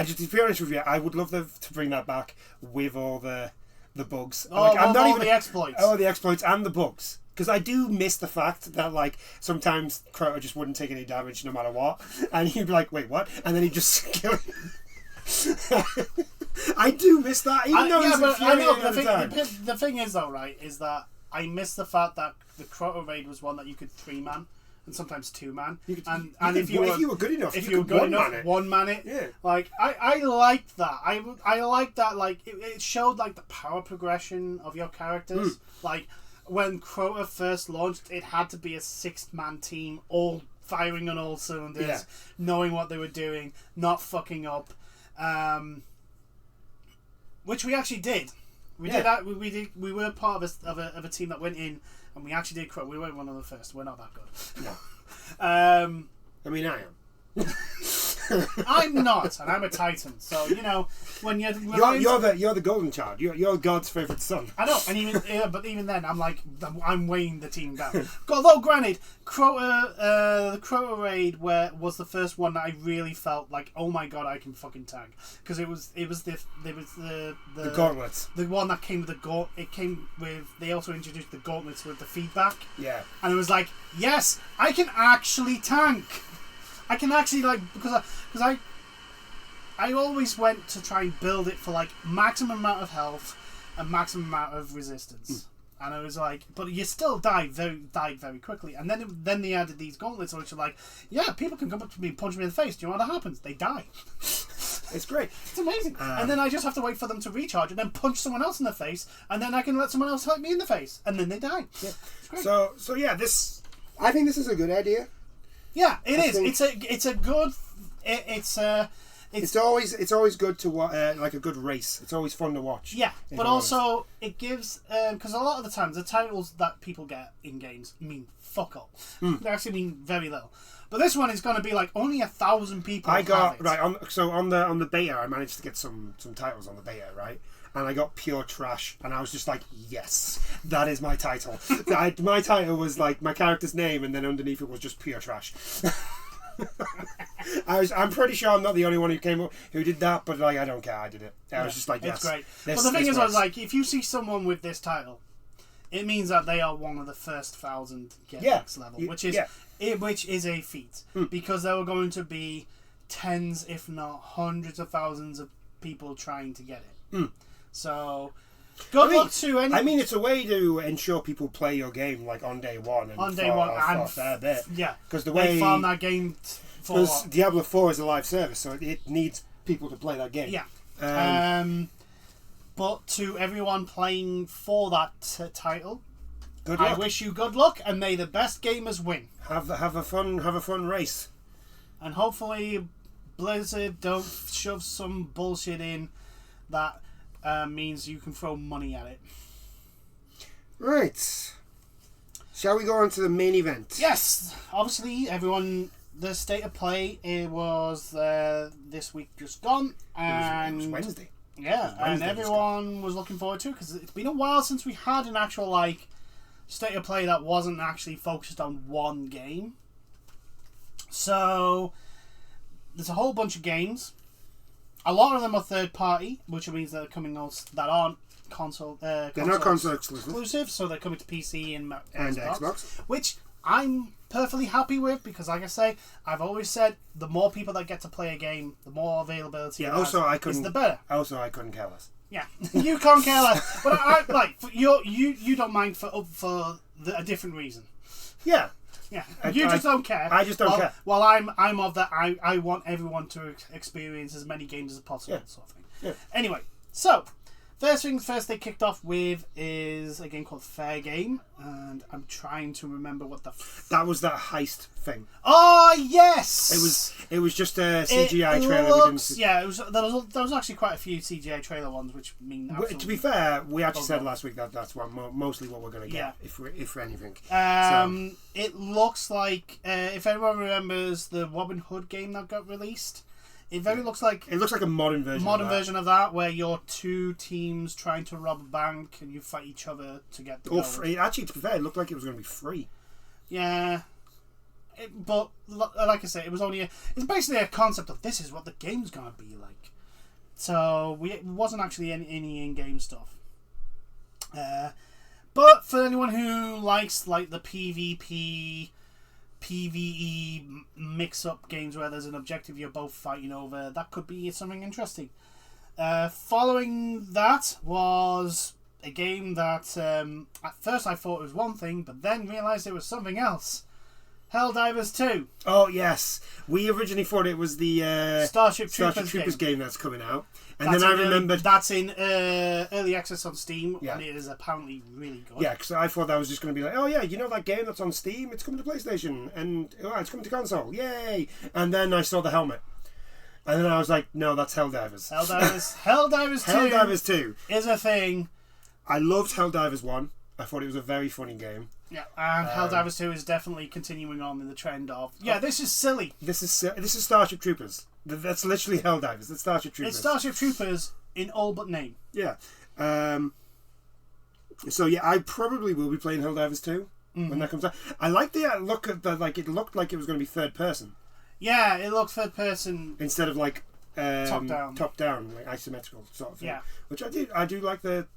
To be honest with you, I would love to bring that back with all the bugs. The exploits. Oh, the exploits and the bugs. Because I do miss the fact that sometimes Crota just wouldn't take any damage no matter what, and he'd be like, "Wait, what?" And then he'd just kill him. I do miss that, even though he's infuriating the thing is though, right, is that I miss the fact that the Crota raid was one that you could 3-man, and sometimes 2-man. If you were good enough, if you were good enough, 1-man it. Yeah. Like I liked that. I liked that. Like it showed like the power progression of your characters. Like when Crota first launched, it had to be a 6-man team, all firing on all cylinders, knowing what they were doing, not fucking up. Which we actually did. We did that. We were part of a team that went in, and we actually did Crota. We weren't one of the first. We're not that good. No. I mean, I am. I'm not, and I'm a Titan. So when you're the golden child. You're God's favorite son. I know, and but even then, I'm weighing the team down. Although, granted, the Crota raid was the first one that I really felt like, oh my god, I can fucking tank, because it was the gauntlets. The one that came with the gaunt. It came with. They also introduced the gauntlets with the feedback. Yeah, and it was like, yes, I can actually tank. I can actually because I always went to try and build it for like maximum amount of health and maximum amount of resistance, and I was like, but you still died very quickly. And then they added these gauntlets, which are like, yeah, people can come up to me and punch me in the face. Do you know what happens? They die. It's great. It's amazing. And then I just have to wait for them to recharge and then punch someone else in the face, and then I can let someone else hit me in the face, and then they die. Yeah. It's great. So yeah, I think this is a good idea. Yeah, it is. It's a good. It's always good to like a good race. It's always fun to watch. Yeah, but also it gives because a lot of the times the titles that people get in games mean fuck all. They actually mean very little. But this one is going to be like only 1,000 people. I got right on. So on the beta, I managed to get some titles on the beta, right? And I got pure trash, and I was just like, yes, that is my title. My title was like my character's name, and then underneath it was just pure trash. I'm pretty sure I'm not the only one who did that, but like I don't care. I did it. I was just like, yes, it's great. But the thing is, I was like, if you see someone with this title, it means that they are one of the first 1,000 get next level, which is a feat, because there were going to be tens, if not hundreds of thousands of people trying to get it. So, good luck to anyone. I mean, it's a way to ensure people play your game like on day one and for a fair bit. Yeah, because they found that game because Diablo 4 is a live service, so it needs people to play that game. Yeah. But to everyone playing for that title, good luck. I wish you good luck, and may the best gamers win. Have a fun race, and hopefully Blizzard don't shove some bullshit in that means you can throw money at it. Right. Shall we go on to the main event? Yes. Obviously, the state of play was this week just gone, and it was Wednesday. Yeah, and everyone was looking forward to it because it's been a while since we had an actual state of play that wasn't actually focused on one game. So there's a whole bunch of games. A lot of them are third party, which means they're coming out that aren't console. They're not console exclusive, so they're coming to PC and Xbox, which I'm perfectly happy with because, like I say, I've always said the more people that get to play a game, the more availability. Yeah. Is the better. Also, I couldn't care less. Yeah, you can't care less, but I like you don't mind for a different reason. Yeah. Yeah, you just don't care. I just don't care. Well, I'm of that. I want everyone to experience as many games as possible, sort of thing. Yeah. Anyway, so first things first, they kicked off with is a game called Fair Game, and I'm trying to remember what that was that heist thing. Oh yes, it was just a CGI trailer. Yeah, there was actually quite a few CGI trailer ones, which mean to be fair, we actually said last week that's mostly what we're going to get, if anything. It looks like if anyone remembers the Robin Hood game that got released. It looks like a modern version of that, where you're two teams trying to rob a bank and you fight each other to get the gold. Free. Actually, to be fair, it looked like it was going to be free. Yeah, but like I say, it was it's basically a concept of this is what the game's going to be like. So it wasn't actually any in-game stuff. But for anyone who likes the PvE mix-up games where there's an objective you're both fighting over, that could be something interesting. Following that was a game that at first I thought it was one thing, but then realised it was something else. Helldivers 2. Oh yes, we originally thought it was the Starship Troopers game that's coming out, and That's then I in early- remembered. that's in early access on Steam, Yeah. and it is apparently really good. Yeah, because I thought that was just going to be like, oh yeah, you know that game that's on Steam? It's coming to PlayStation, and it's coming to console, yay! And then I saw the helmet, and then I was like, no, that's Helldivers. Helldivers 2 Helldivers 2. is a thing. I loved Helldivers 1. I thought it was a very funny game. Yeah, and Helldivers 2 is definitely continuing on in the trend of, this is silly. This is Starship Troopers. That's literally Helldivers. It's Starship Troopers. It's Starship Troopers in all but name. Yeah. So yeah, I probably will be playing Helldivers 2 when that comes out. I like the look of the it looked like it was going to be third person Yeah, it looked third person. instead of like top down, like isometrical sort of thing. Yeah. Which I do like if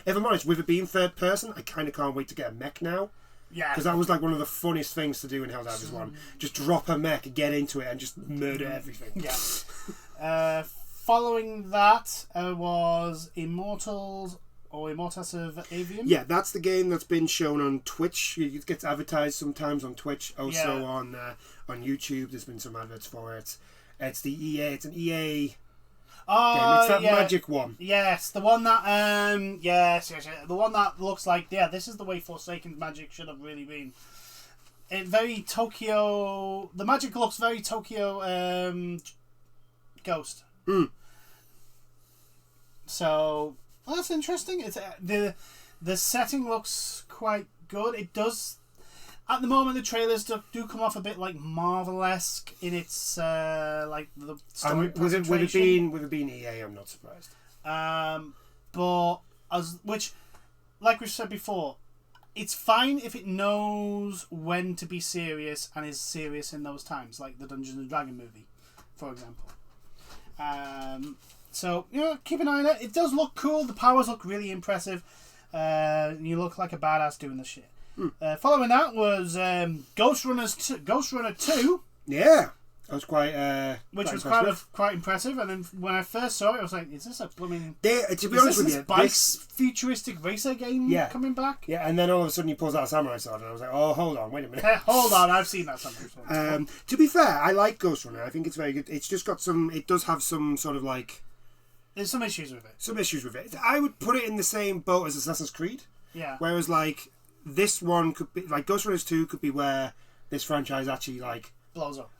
I'm honest, with it being third person, I kind of can't wait to get a mech now. Yeah. Because that was like one of the funniest things to do in Helldivers 1. Just drop a mech, get into it, and just murder everything. Yeah. Following that was Immortals or Immortas of Avium. Yeah, that's the game that's been shown on Twitch. It gets advertised sometimes on Twitch, also on YouTube. There's been some adverts for it. It's the EA. It's an EA game. It's that magic one. Yes, the one that yes, the one that looks like this is the way Forsaken magic should have really been. It very Tokyo. The magic looks very Tokyo Ghost. So that's interesting. It's the setting looks quite good. It does. At the moment, the trailers do come off a bit like Marvel-esque in its like the story with it being EA, I'm not surprised. But like we said before, it's fine if it knows when to be serious and is serious in those times, like the Dungeons and Dragons movie, for example. So keep an eye on it. It does look cool. The powers look really impressive. You look like a badass doing the shit. Following that was Ghost Runner 2. Yeah, that was quite which was quite impressive. And then when I first saw it, I was like, "Is this a blooming?" To be honest with you, this futuristic racer game coming back? Yeah, and then all of a sudden he pulls out a samurai sword, and I was like, "Oh, hold on, wait a minute." Hold on, I've seen that somewhere. To be fair, I like Ghost Runner. I think it's very good. It's just got some. It does have some sort of like. There's some issues with it. Some issues with it. I would put it in the same boat as Assassin's Creed. Yeah. Whereas like this one could be like Ghost Runners 2 could be where this franchise actually like blows up.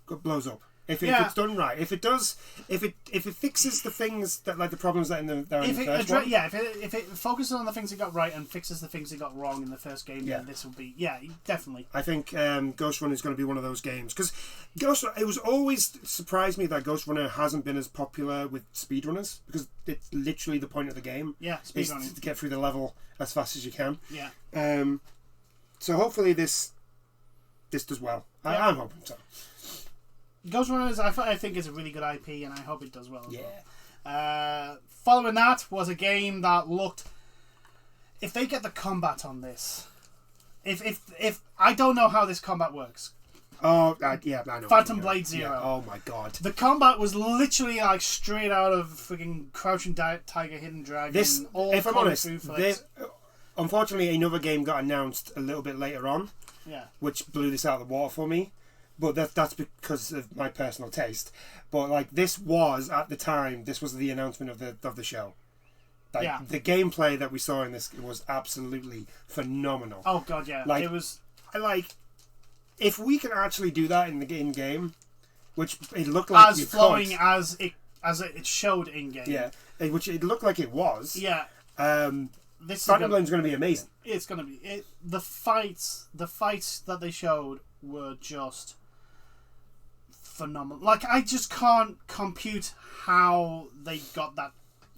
If it's done right. If it does, if it fixes the things that like the problems that in the first one. Yeah, if it focuses on the things it got right and fixes the things it got wrong in the first game, then this will be definitely. I think Ghost Runner is going to be one of those games because it was always surprised me that Ghost Runner hasn't been as popular with speedrunners because it's literally the point of the game. Yeah, speedrunning to get through the level as fast as you can. Yeah. So hopefully this does well. Yeah. I'm hoping so. Ghost Runners, I think is a really good IP, and I hope it does well. As well. Following that was a game that looked. If they get the combat on this, if I don't know how this combat works. Oh yeah, I know. Phantom Blade Zero. Yeah. Oh my god. The combat was literally like straight out of freaking Crouching Tiger, Hidden Dragon. This, if I'm honest, unfortunately another game got announced a little bit later on. Yeah. Which blew this out of the water for me. But that's because of my personal taste. But like this was at the time, this was the announcement of the show. Like, the gameplay that we saw in this was absolutely phenomenal. Oh god, yeah. Like, it was. I like if we can actually do that in the game, which it looked like as flowing as it showed in game. Yeah, which it looked like it was. Yeah. This Phantom Blade's going to be amazing. It's going to be the fights that they showed were just phenomenal. Like I just can't compute how they got that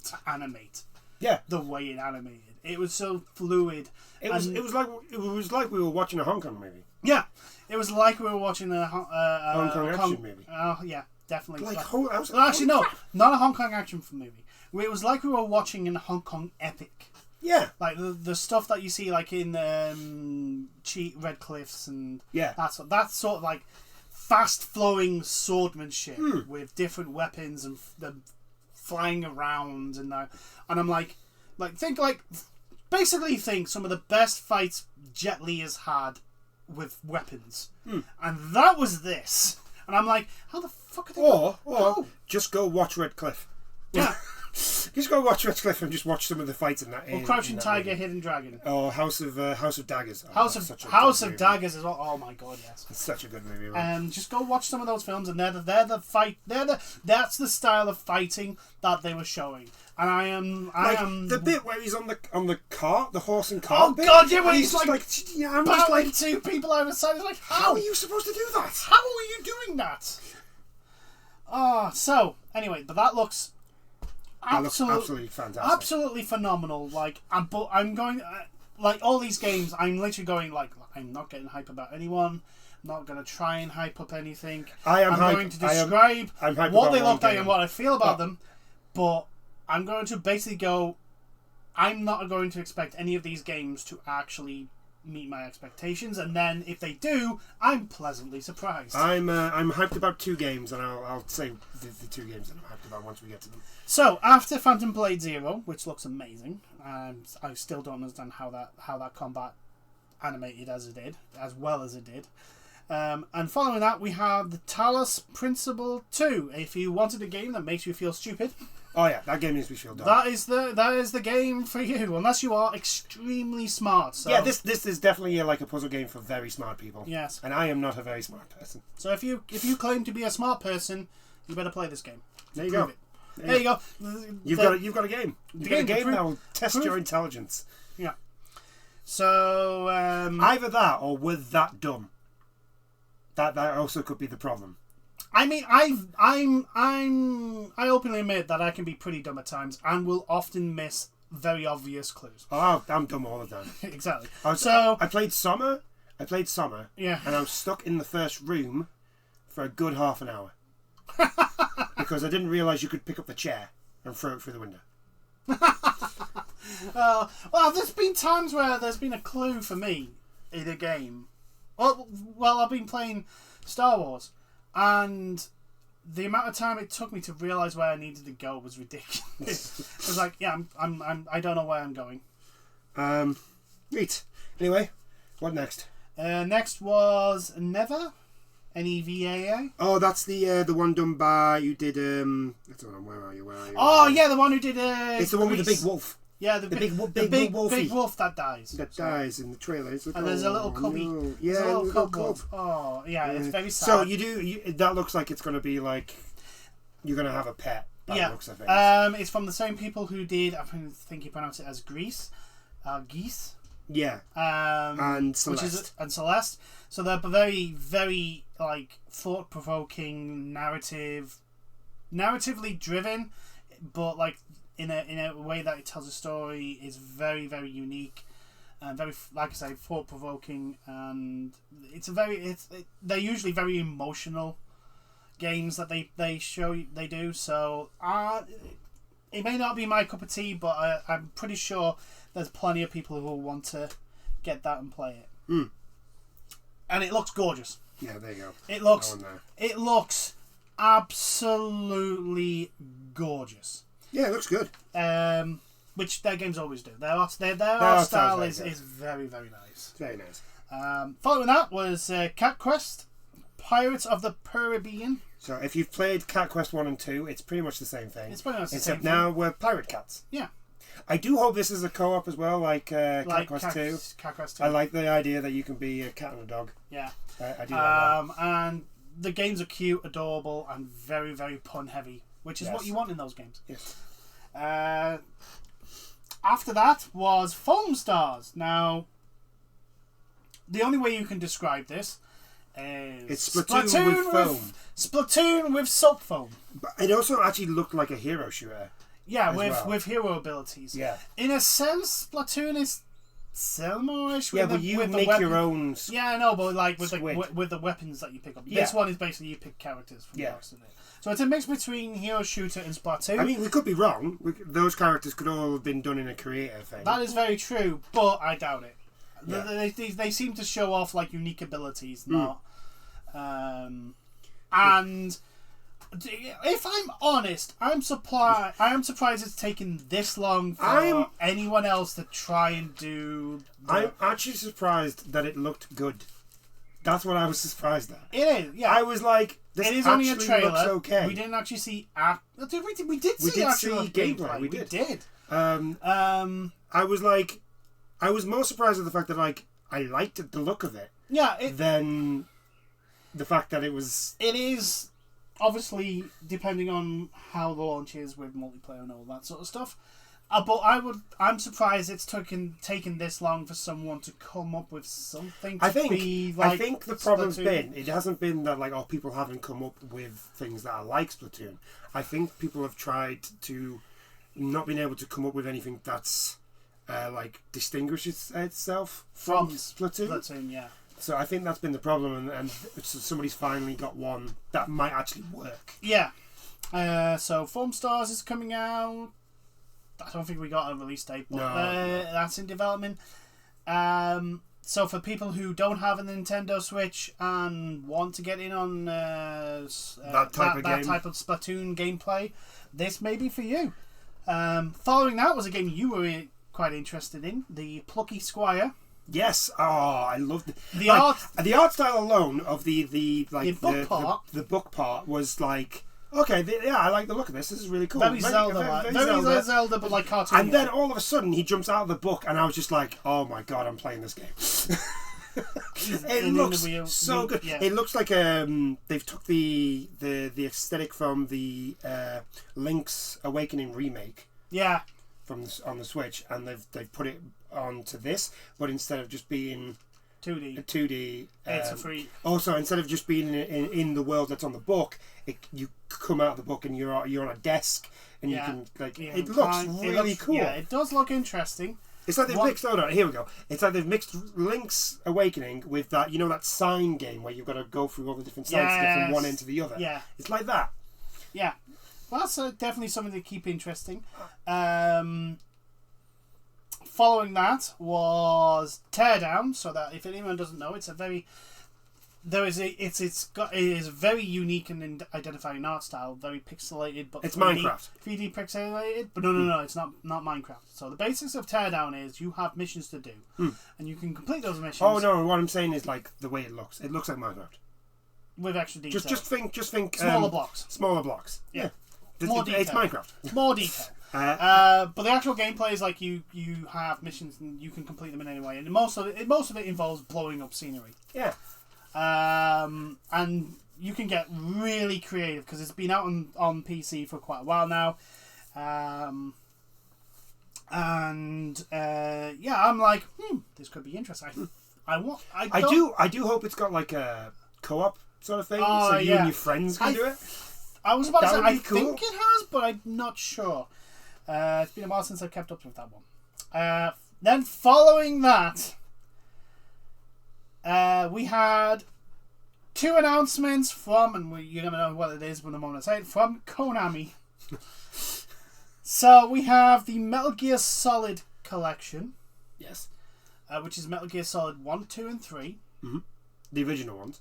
to animate. Yeah, the way it animated, it was so fluid. It was like we were watching a Hong Kong movie. Yeah, it was like we were watching a Hong Kong action movie. Oh yeah, definitely. Actually, no, not a Hong Kong action movie. It was like we were watching a Hong Kong epic. Yeah, like the stuff that you see like in Red Cliffs and that sort of like fast flowing swordsmanship with different weapons and them flying around and I'm basically think some of the best fights Jet Li has had with weapons, and that was this. And I'm like, how the fuck are they? Or just go watch Red Cliff. Yeah. Just go watch Red Cliff and just watch some of the fights in that. Or Crouching Tiger, movie. Hidden Dragon. Or House of Daggers. House of Daggers as well. Oh my god, yes. It's such a good movie. Right? Just go watch some of those films, and that's the style of fighting that they were showing. And I am the bit where he's on the cart, the horse and cart. Oh god, yeah, when he's like I'm just like two people over the side. It's like, how are you supposed to do that? How are you doing that? So anyway, but that looks absolutely fantastic, absolutely phenomenal. Like, but I'm going like all these games. I'm literally going like I'm not getting hype about anyone. I'm not going to try and hype up anything. I'm going to describe what they look like and what I feel about them, but I'm going to basically go. I'm not going to expect any of these games to actually meet my expectations, and then if they do, I'm pleasantly surprised. I'm hyped about 2 games, and I'll say the 2 games that I'm hyped about once we get to them. So after Phantom Blade Zero, which looks amazing, and I still don't understand how that combat animated as well as it did. And following that, we have the Talos Principle 2. If you wanted a game that makes you feel stupid, oh yeah, that game makes me feel dumb. That is the game for you, unless you are extremely smart. So. Yeah, this is definitely like a puzzle game for very smart people. Yes, and I am not a very smart person. So if you claim to be a smart person, you better play this game. There you go. There you go. You've got a game. You've got a game that will test your intelligence. Yeah. So either that or with that dumb. That also could be the problem. I mean, I openly admit that I can be pretty dumb at times and will often miss very obvious clues. Oh, I'm dumb all the time. Exactly. I played Summer. Yeah. And I was stuck in the first room for a good half an hour because I didn't realise you could pick up the chair and throw it through the window. Well, there's been times where there's been a clue for me in a game. Well, I've been playing Star Wars, and the amount of time it took me to realise where I needed to go was ridiculous. I was like, yeah, I don't know where I'm going. Neat. Anyway, what next? Next was Neva, Nevaa. Oh, that's the one done by you did. I don't know. Where are you? Oh yeah, the one who did. It's the one with the big wolf. Yeah, the big wolf that dies. That dies in the trailer. And there's a little cubby. No. Yeah, a little cub. Oh, yeah, it's very sad. So that looks like it's going to be like you're going to have a pet. That looks, I think. It's from the same people who did. I think you pronounce it as Geese. Yeah. And Celeste. And Celeste. So they're very, very like thought-provoking, narratively driven, but like. In a way that it tells a story is very, very unique and very, like I say, thought provoking, and they're usually very emotional games that they do. So it may not be my cup of tea, but I'm pretty sure there's plenty of people who will want to get that and play it. And it looks gorgeous. Yeah, there you go. It looks absolutely gorgeous. Yeah, it looks good. Which their games always do. Their art style is very, very nice. Very nice. Following that was Cat Quest, Pirates of the Caribbean. So if you've played Cat Quest 1 and 2, it's pretty much the same thing. It's pretty much the same thing. Except now we're pirate cats. Yeah. I do hope this is a co-op as well, like Cat Quest 2. Cat Quest 2. I like the idea that you can be a cat and a dog. Yeah. I do like that. And the games are cute, adorable, and very, very pun-heavy. Which is what you want in those games. Yes. After that was Foam Stars. Now, the only way you can describe this is it's Splatoon with foam. Splatoon with soap foam. But it also actually looked like a hero shooter. Yeah, with hero abilities. Yeah. In a sense, Splatoon is Selmo-ish. Yeah, but you make your own. Yeah, I know, but like with the weapons that you pick up. This one is basically you pick characters from the rest of it. So it's a mix between hero shooter and Splatoon. I mean, we could be wrong. Those characters could all have been done in a creative thing. That is very true, but I doubt it. Yeah. They seem to show off like unique abilities, not. And if I'm honest, I am surprised it's taken this long for anyone else to try and do. I'm actually surprised that it looked good. That's what I was surprised at. It is, yeah. I was like, this it is actually only a trailer. looks okay. We didn't actually see... we did see gameplay. We did. I was more surprised at the fact that, like, I liked the look of it. Yeah. Than the fact that it was... It is, obviously, depending on how the launch is with multiplayer and all that sort of stuff. But I'm surprised it's taken this long for someone to come up with something to be like... I think the problem's been, it hasn't been that, like, people haven't come up with things that are like Splatoon. I think people have tried to not been able to come up with anything that's, like, distinguishes itself from Splatoon. Splatoon, yeah. So I think that's been the problem, and so somebody's finally got one that might actually work. Yeah. So Foam Stars is coming out. I don't think we got a release date, but that's in development. So for people who don't have a Nintendo Switch and want to get in on that type of Splatoon gameplay, this may be for you. Following that was a game you were quite interested in, the Plucky Squire. Yes, I loved it. The art style alone of the book part was like, okay, I like the look of this. This is really cool. Very Zelda, but like cartoon. And then all of a sudden he jumps out of the book, and I was just like, oh my god, I'm playing this game. It looks so good. Yeah. It looks like they've took the aesthetic from the Link's Awakening remake. Yeah. On the Switch, and they've put it onto this, but instead of just being 2D, it's a free. Also, instead of just being in the world that's on the book, you come out of the book and you're on a desk, and you can it looks really cool. Yeah, it does look interesting. It's like they've mixed. Here we go. It's like they've mixed Link's Awakening with that. You know that sign game where you've got to go through all the different signs to get from one end to the other. Yeah, it's like that. Yeah. Well, that's definitely something to keep interesting. Following that was Teardown. So that if anyone doesn't know, it is very unique and identifying art style, very pixelated, but it's Minecraft. 3D pixelated, but no, it's not Minecraft. So the basics of Teardown is you have missions to do, and you can complete those missions. Oh no, what I'm saying is like the way it looks. It looks like Minecraft with extra detail. Just think smaller blocks. Smaller blocks. Yeah. More detail. It's Minecraft. More detail. But the actual gameplay is like you have missions and you can complete them in any way, and most of it involves blowing up scenery. Yeah. And you can get really creative because it's been out on PC for quite a while now. I'm like, this could be interesting. I do hope it's got like a co-op sort of thing, so you and your friends can do it. I was about to say, I cool. think it has, but I'm not sure. It's been a while since I've kept up with that one. Then following that, we had two announcements from, and you're going to know what it is when the moment I say it, from Konami. So we have the Metal Gear Solid collection. Yes. Which is Metal Gear Solid 1, 2, and 3. Mm-hmm. The original ones.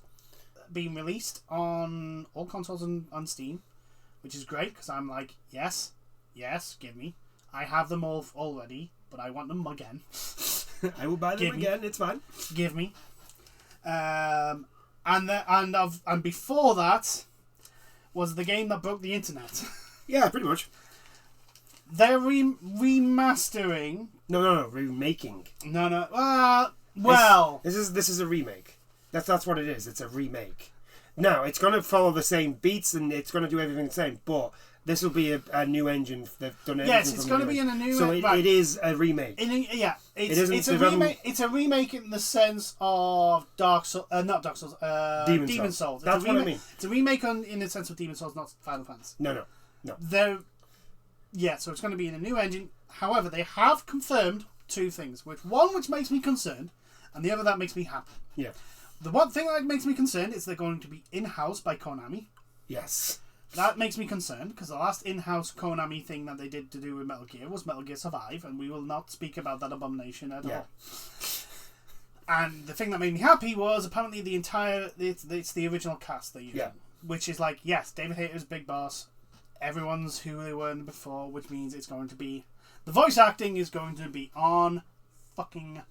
Being released on all consoles and on Steam, which is great because I'm like, yes, give me. I have them all already, but I want them again. I will buy them again. It's fine. Give me. And before that was the game that broke the internet. Yeah, pretty much. They're remastering. No, remaking. No. Well, this is a remake. That's what it is. It's a remake. Now, it's going to follow the same beats and it's going to do everything the same, but this will be a new engine. They've done everything. Yes, it's going to be in a new. So it is a remake. It's a remake. It's a remake in the sense of not Dark Souls. Demon Souls. That's what I mean. It's a remake in the sense of Demon Souls, not Final Fantasy. No. So it's going to be in a new engine. However, they have confirmed two things. Which makes me concerned, and the other that makes me happy. Yeah. The one thing that makes me concerned is they're going to be in-house by Konami. Yes. That makes me concerned because the last in-house Konami thing that they did to do with Metal Gear was Metal Gear Survive, and we will not speak about that abomination at all. And the thing that made me happy was apparently it's the original cast they used, which is like, yes, David Hayter's Big Boss, everyone's who they were before, which means it's going to be the voice acting is going to be on fucking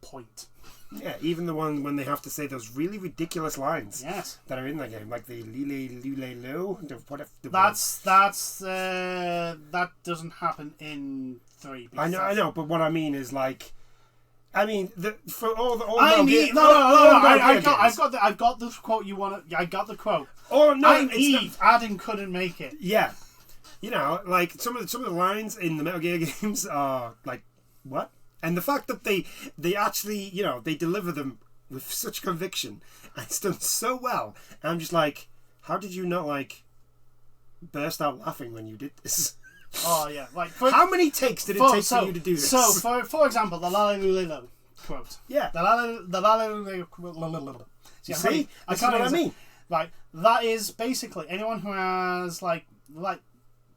point. Yeah, even the one when they have to say those really ridiculous lines Yes. that are in that game, like the lule lo. That doesn't happen in 3. I know, but what I mean is like, for all the I've got the quote you want. I got the quote. Oh no, I'm Eve. Adam couldn't make it. Yeah, like some of the lines in the Metal Gear games are like, what? And the fact that they actually, they deliver them with such conviction, and it's done so well. And I'm just like, how did you not like burst out laughing when you did this? Oh yeah, like how many takes did it take for you to do this? So for example, the la lu lo quote. Yeah. The la lu You see, that's what I mean. Like that is basically anyone who has like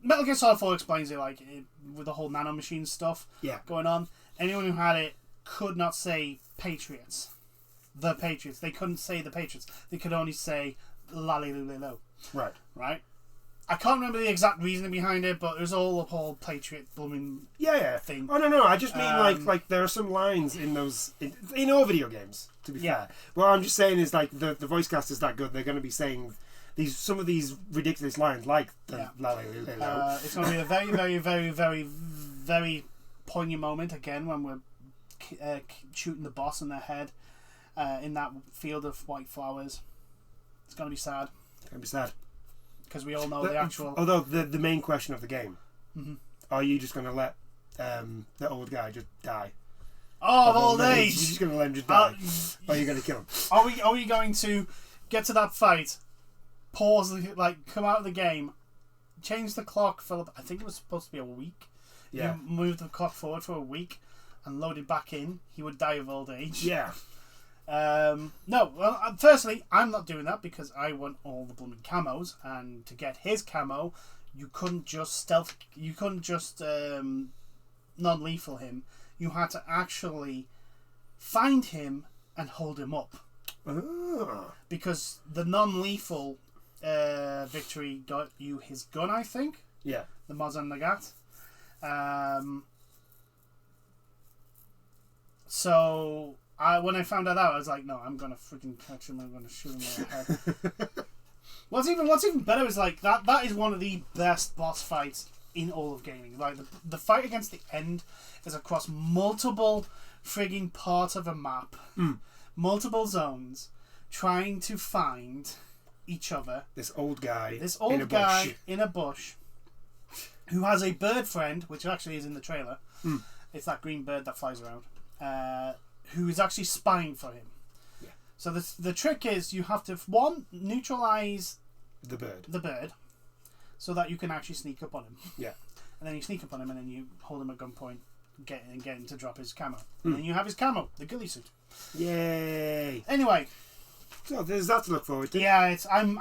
Metal Gear Solid 4 explains it with the whole nanomachine stuff going on. Anyone who had it could not say Patriots. The Patriots. They couldn't say the Patriots. They could only say la lu lo. Right. Right? I can't remember the exact reasoning behind it, but it was all a whole Patriot blooming thing. Oh no, I just mean like there are some lines in those in all video games. To be fair, what I'm just saying is like the voice cast is that good. They're going to be saying some of these ridiculous lines like the la lu lo. It's going to be a very, very, very, very, very poignant moment again when we're shooting the boss in the head in that field of white flowers. It's going to be sad. It's going to be sad. Because we all know the actual... Although the main question of the game, are you just going to let the old guy just die? Oh, of old age! You're just going to let him just die? Or are you going to kill him? Are we going to get to that fight, pause, come out of the game, change the clock for... I think it was supposed to be a week. Yeah. You move the clock forward for a week and load it back in. He would die of old age. Yeah. No, well, firstly, I'm not doing that because I want all the blooming camos, and to get his camo, you couldn't just non-lethal him. You had to actually find him and hold him up. Oh. Because the non-lethal victory got you his gun, I think. Yeah. The Mosin Nagant. So... when I found that out, I was like, no, I'm going to freaking catch him. I'm going to shoot him in the head. What's even better is like that is one of the best boss fights in all of gaming. Like the fight against the end is across multiple frigging parts of a map, multiple zones, trying to find each other. This old guy in a bush who has a bird friend, which actually is in the trailer. It's that green bird that flies around. Who is actually spying for him. Yeah. So the trick is you have to neutralize the bird so that you can actually sneak up on him. Yeah. And then you sneak up on him and then you hold him at gunpoint, get him to drop his camo. And then you have his camo, the ghillie suit. Yay. Anyway. So there's that to look forward to. Yeah, I'm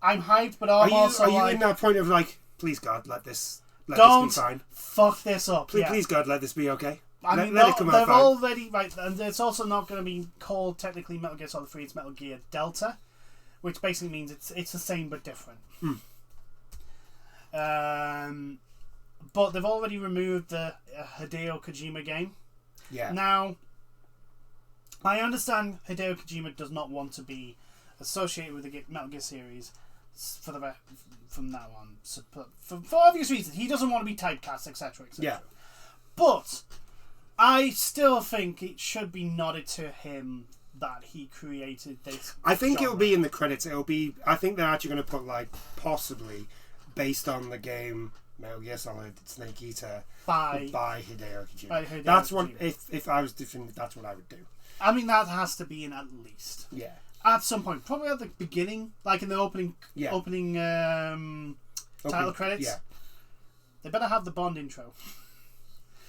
hyped, but I'm also are you in that point of like, please God, let this be fine. Fuck this up. Please God, let this be okay. Let it come out fine. Already right, and it's also not going to be called technically Metal Gear Solid 3. It's Metal Gear Delta, which basically means it's the same but different. But they've already removed the Hideo Kojima game. Yeah. Now, I understand Hideo Kojima does not want to be associated with the Metal Gear series from now on, for obvious reasons. He doesn't want to be typecast, etc. Yeah. But I still think it should be nodded to him that he created this. I think it'll be in the credits. I think they're actually going to put like possibly based on the game Metal Gear Solid Snake Eater by Hideo Kojima. That's what if I was different, that's what I would do. I mean, that has to be in at least. Yeah. At some point, probably at the beginning, like in the opening title credits. Yeah. They better have the Bond intro.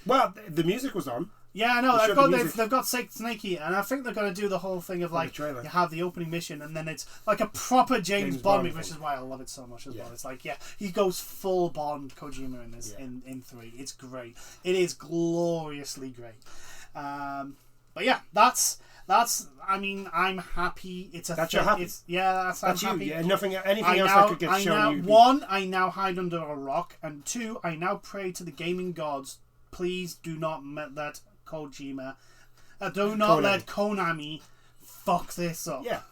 Well, the music was on. Yeah, I know. They've got Snakey, and I think they're going to do the whole thing of like you have the opening mission, and then it's like a proper James Bond movie, which is why I love it so much as well. It's like he goes full Bond Kojima in this in 3. It's great. It is gloriously great. But yeah, that's. I mean, I'm happy. It's a. You're happy. That's you. Happy. Yeah, anything else that could get shown you. One, I now hide under a rock, and 2, I now pray to the gaming gods please do not let Kojima. Do not let Konami fuck this up. Yeah.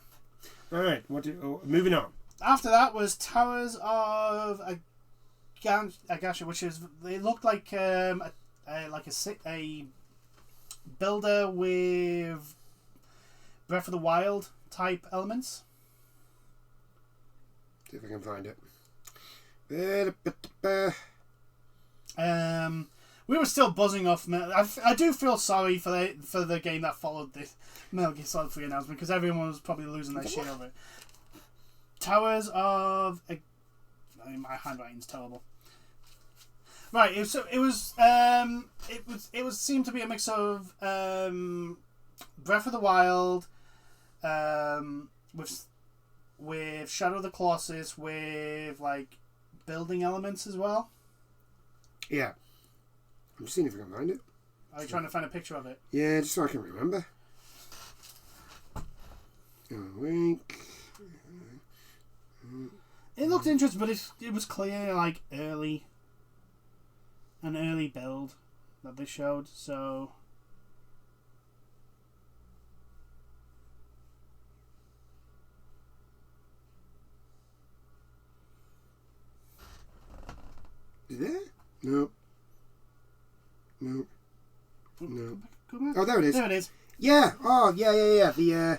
All right. Moving on. After that was Towers of Agasha, which is it looked like a builder with Breath of the Wild type elements. See if I can find it. We were still buzzing off. I do feel sorry for the game that followed this Metal Gear Solid 3 announcement because everyone was probably losing their shit over it. Towers of. My handwriting's terrible. Right, it seemed to be a mix of Breath of the Wild, with Shadow of the Colossus, with like building elements as well. Yeah. I'm just seeing if I can find it. Are you trying to find a picture of it? Yeah, just so I can remember. Wink. It looked interesting, but it was clear like an early build that they showed. So is there? No. No. No. Go Oh, there it is. There it is. Yeah. Oh, yeah.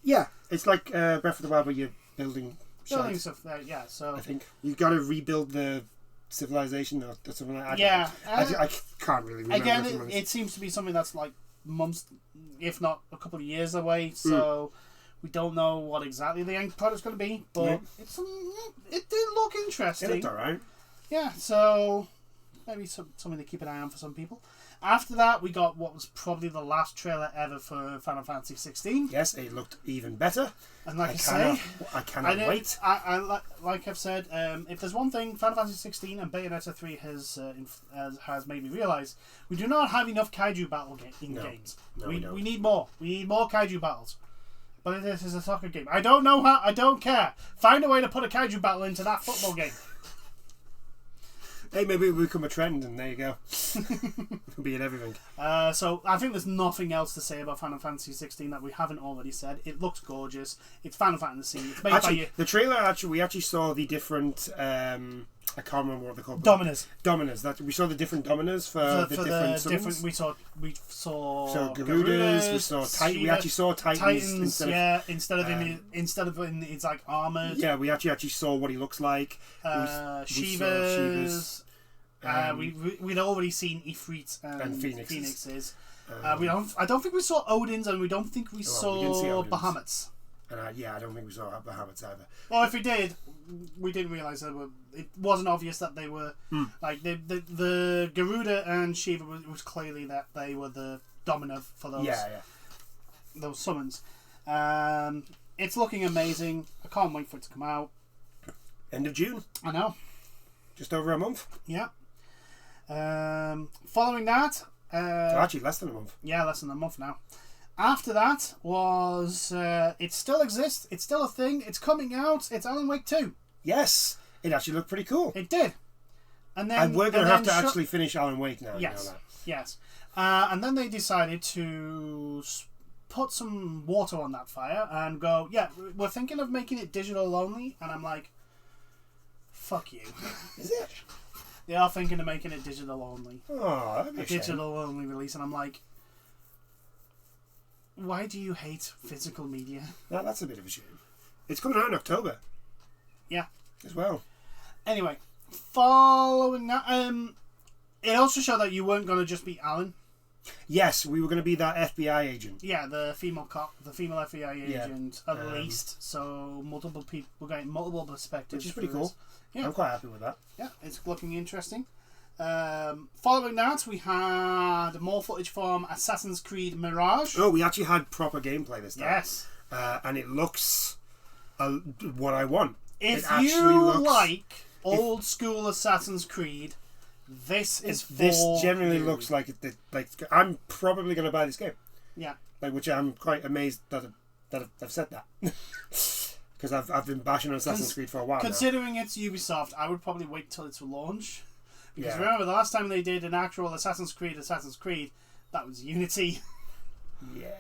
Yeah. It's like Breath of the Wild where you're building Stuff there, yeah. So I think you've got to rebuild the civilization or something like that. Yeah. I can't really remember. Again, it seems to be something that's like months, if not a couple of years away. So we don't know what exactly the end product's going to be, but it did look interesting. It looked alright. Yeah, so maybe something to keep an eye on for some people. After that, we got what was probably the last trailer ever for Final Fantasy 16. Yes, it looked even better. And like I cannot wait. Like I've said, if there's one thing Final Fantasy 16 and Bayonetta 3 has made me realise, we do not have enough kaiju battle games. No, we need more. We need more kaiju battles. But this is a soccer game. I don't know how. I don't care. Find a way to put a kaiju battle into that football game. Hey, maybe it will become a trend, and there you go. It'll be in everything. So I think there's nothing else to say about Final Fantasy 16 that we haven't already said. It looks gorgeous. It's Final Fantasy. It's made by the trailer. We actually saw the different. I can't remember what they're called. Dominers. That we saw the different Dominers for the different. We saw Garudas. We saw Titan. We actually saw Titans. Instead of in it's like armored. Yeah, we actually saw what he looks like. Shivas. We'd already seen Ifrit and Phoenixes. I don't think we saw Odins, and we don't think we saw Bahamut's. And I don't think we saw Bahamut's either. Well, if we did, we didn't realise that it wasn't obvious that they were like the Garuda and Shiva was clearly that they were the dominant for those those summons. It's looking amazing. I can't wait for it to come out. End of June. I know. Just over a month. Yeah. Following that, actually less than a month. Yeah, less than a month now. After that was it still exists. It's still a thing. It's coming out. It's Alan Wake 2. Yes, it actually looked pretty cool. It did. And then we're going to have to actually finish Alan Wake now. Yes. You know that. Yes. And then they decided to put some water on that fire and go, yeah, we're thinking of making it digital only. And I'm like, fuck you. Is it? They are thinking of making it digital only. Oh, that'd be a digital only release, and I'm like, why do you hate physical media? That's a bit of a shame. It's coming out in October. Yeah. As well. Anyway, following that, it also showed that you weren't going to just be Alan. Yes, we were going to be that FBI agent. Yeah, the female cop, the female FBI agent, at least. So multiple people, we're getting multiple perspectives, which is pretty cool. Yeah. I'm quite happy with that. Yeah, it's looking interesting. Following that, we had more footage from Assassin's Creed Mirage. Oh, we actually had proper gameplay this time. Yes. And it looks what I want. If you like old school Assassin's Creed, this generally looks like I'm probably going to buy this game. Yeah. Which I'm quite amazed that I've said that. Because I've been bashing on Assassin's Creed for a while. Considering it's Ubisoft, I would probably wait till it's launch. Because Yeah. remember, the last time they did an actual Assassin's Creed, that was Unity, Yeah.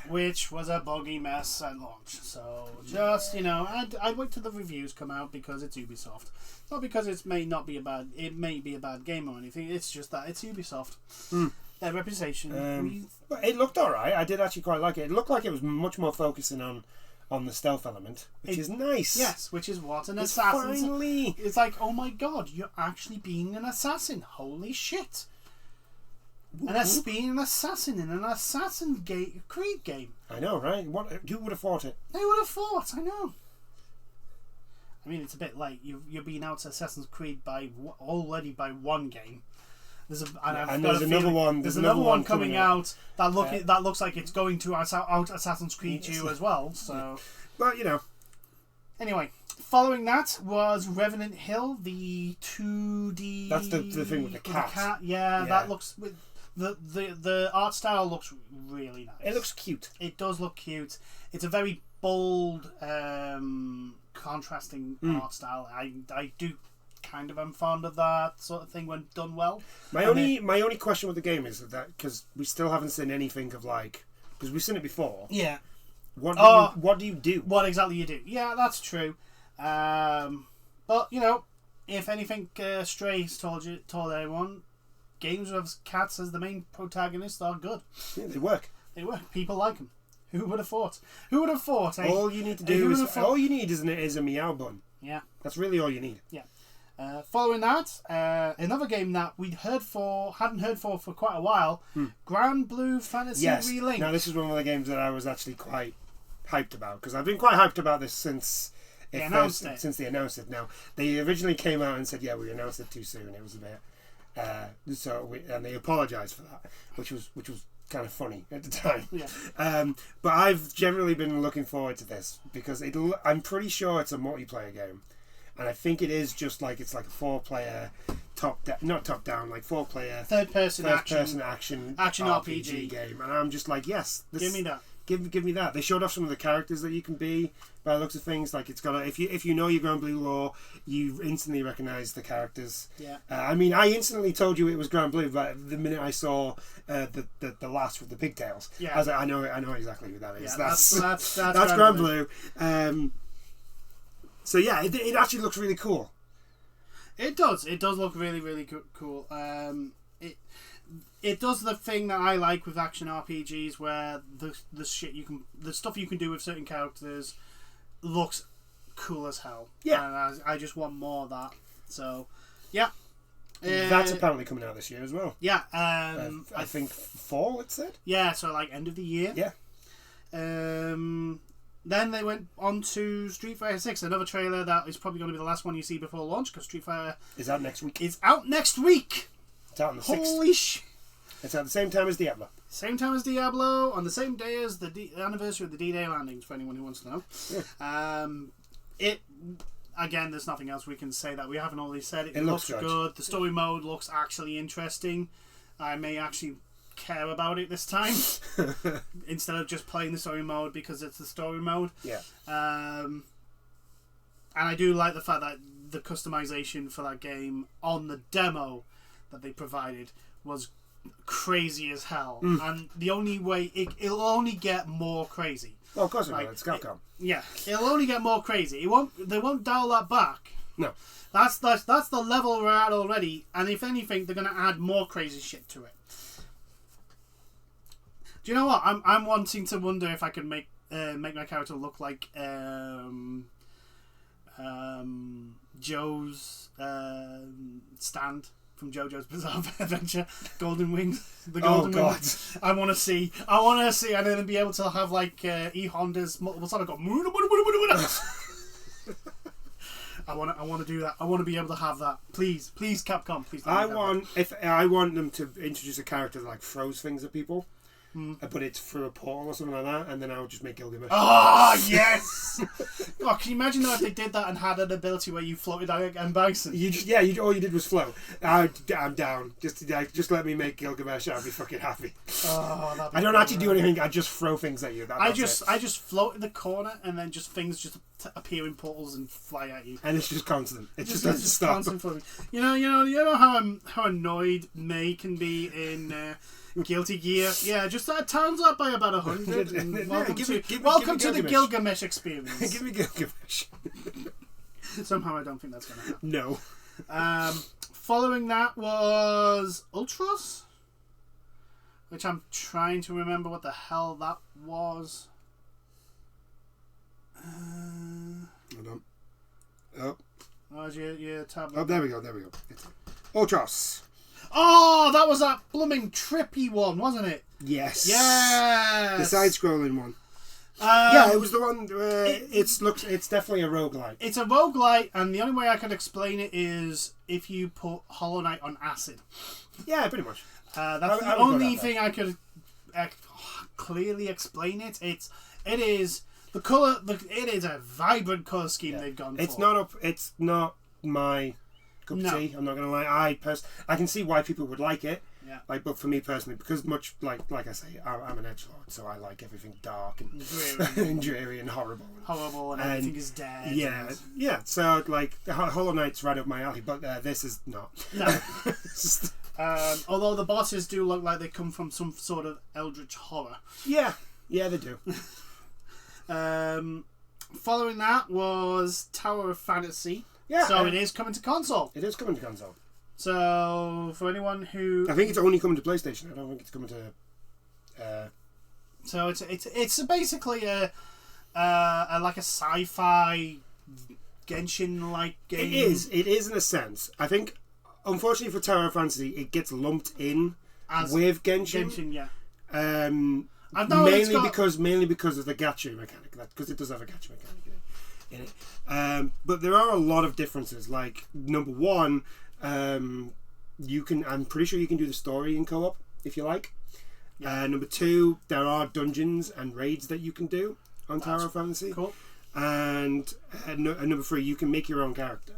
which was a buggy mess at launch. So just, I'd wait till the reviews come out because it's Ubisoft. Not because it may be a bad game or anything. It's just that it's Ubisoft. Their reputation. But it looked alright. I did actually quite like it. It looked like it was much more focusing on the stealth element, which is nice. Yes, which is what an assassin. Finally. It's like, oh my god, you're actually being an assassin. Holy shit. And that's being an assassin in an Assassin's Creed game. I know, right? Who would have thought it? Who would have thought? I know. I mean, it's a bit late. You're being out to Assassin's Creed already by one game. There's another one coming out that looks like it's going to out Assassin's Creed you as well. So, well, Anyway, following that was Revenant Hill, the 2D. That's the thing with the cat. Yeah, that looks the art style looks really nice. It looks cute. It does look cute. It's a very bold, contrasting art style. I do kind of am fond of that sort of thing when done well. My only question with the game is that because we still haven't seen anything of because we've seen it before. Yeah. What do you do? What exactly you do? Yeah, that's true. But if anything, Stray's told everyone, games with cats as the main protagonist are good. Yeah, they work. They work. People like them. Who would have thought? Who would have thought? All you need to do is a meow button. Yeah. That's really all you need. Yeah. Following that, another game that hadn't heard for quite a while, Grand Blue Fantasy Relink. Now this is one of the games that I was actually quite hyped about because I've been quite hyped about this since they announced it. Now they originally came out and said, "Yeah, we announced it too soon." It was a bit, and they apologised for that, which was kind of funny at the time. Yeah. But I've generally been looking forward to this because I'm pretty sure it's a multiplayer game. And I think it is just it's like a 4-player not top down, like 4-player third person action RPG game. And I'm just like, yes, give me that. Give me that. They showed off some of the characters that you can be by the looks of things. Like it's got if you know your Grand Blue lore, you instantly recognise the characters. Yeah. I mean, I instantly told you it was Grand Blue, but the minute I saw the lass with the pigtails, I was like, I know exactly who that is. Yeah, that's Grand Blue. So yeah, it actually looks really cool. It does. It does look really, really cool. It does the thing that I like with action RPGs, where the stuff you can do with certain characters looks cool as hell. Yeah, and I just want more of that. So, yeah. That's apparently coming out this year as well. Yeah. I think fall. It said. Yeah. So end of the year. Yeah. Then they went on to Street Fighter 6, another trailer that is probably going to be the last one you see before launch, because Street Fighter is out next week. It's out next week. It's out on the 6th. Holy shit! It's at the same time as Diablo. Same time as Diablo, on the same day as the anniversary of the D-Day landings, for anyone who wants to know. Yeah. Again, there's nothing else we can say that we haven't already said. It looks good. The story mode looks actually interesting. I may actually care about it this time instead of just playing the story mode because it's the story mode. Yeah. And I do like the fact that the customization for that game on the demo that they provided was crazy as hell. And the only way it'll only get more crazy. Well, of course it will. It's Capcom. It'll only get more crazy. They won't dial that back. No. That's the level we're at already, and if anything, they're going to add more crazy shit to it. Do you know what? I'm wanting to wonder if I can make my character look like Joe's stand from JoJo's Bizarre Adventure, Golden Wings. The Golden Wings. I want to see, and then be able to have E Honda's multiple times. I want to do that. I want to be able to have that. Please, Capcom, please. I want them to introduce a character that throws things at people. but it's through a portal or something like that, and then I would just make Gilgamesh. Oh, yes! Oh, can you imagine though if they did that and had an ability where you floated out and bouncing? All you did was float. I'm down. Just let me make Gilgamesh. I'll be fucking happy. Oh, I don't actually do anything. I just throw things at you. I just float in the corner, and then things just appear in portals and fly at you. And it's just constant. It just doesn't stop. Constant floating. You know how annoyed May can be in Guilty Gear. Yeah, just turns up by about 100. And welcome to the Gilgamesh experience. Give me Gilgamesh. Somehow I don't think that's going to happen. No. Following that was Ultros, which I'm trying to remember what the hell that was. Hold on. Oh. Oh, your tablet. Oh, there we go. Ultros. Oh, that was that blooming trippy one, wasn't it? Yes. Yes. The side-scrolling one. Yeah, it was the one. It's definitely a roguelite. It's a roguelite, and the only way I could explain it is if you put Hollow Knight on acid. Yeah, pretty much. That's the only thing I could clearly explain it. It is the color. It is a vibrant color scheme they've gone for. It's not my cup of tea. I'm not gonna lie. I can see why people would like it. Yeah. But for me personally, because much like I say, I'm an edgelord, so I like everything dark and dreary, and dreary and horrible. And everything is dead. Yeah. So like Hollow Knight's right up my alley, but this is not. No. Although the bosses do look like they come from some sort of eldritch horror. Yeah, they do. Following that was Tower of Fantasy. Yeah. So it is coming to console. It is coming to console. So for anyone who, I think it's only coming to PlayStation. I don't think it's coming to. So it's basically a like a sci-fi Genshin-like game. It is in a sense. I think, unfortunately for Tower of Fantasy, it gets lumped in with Genshin. Genshin, yeah. Mainly because of the gacha mechanic. Because it does have a gacha mechanic in it. But there are a lot of differences. Like number one. I'm pretty sure you can do the story in co-op if you like. Yeah. Number two, there are dungeons and raids that you can do on Tower of Fantasy. Cool. And number three, you can make your own character,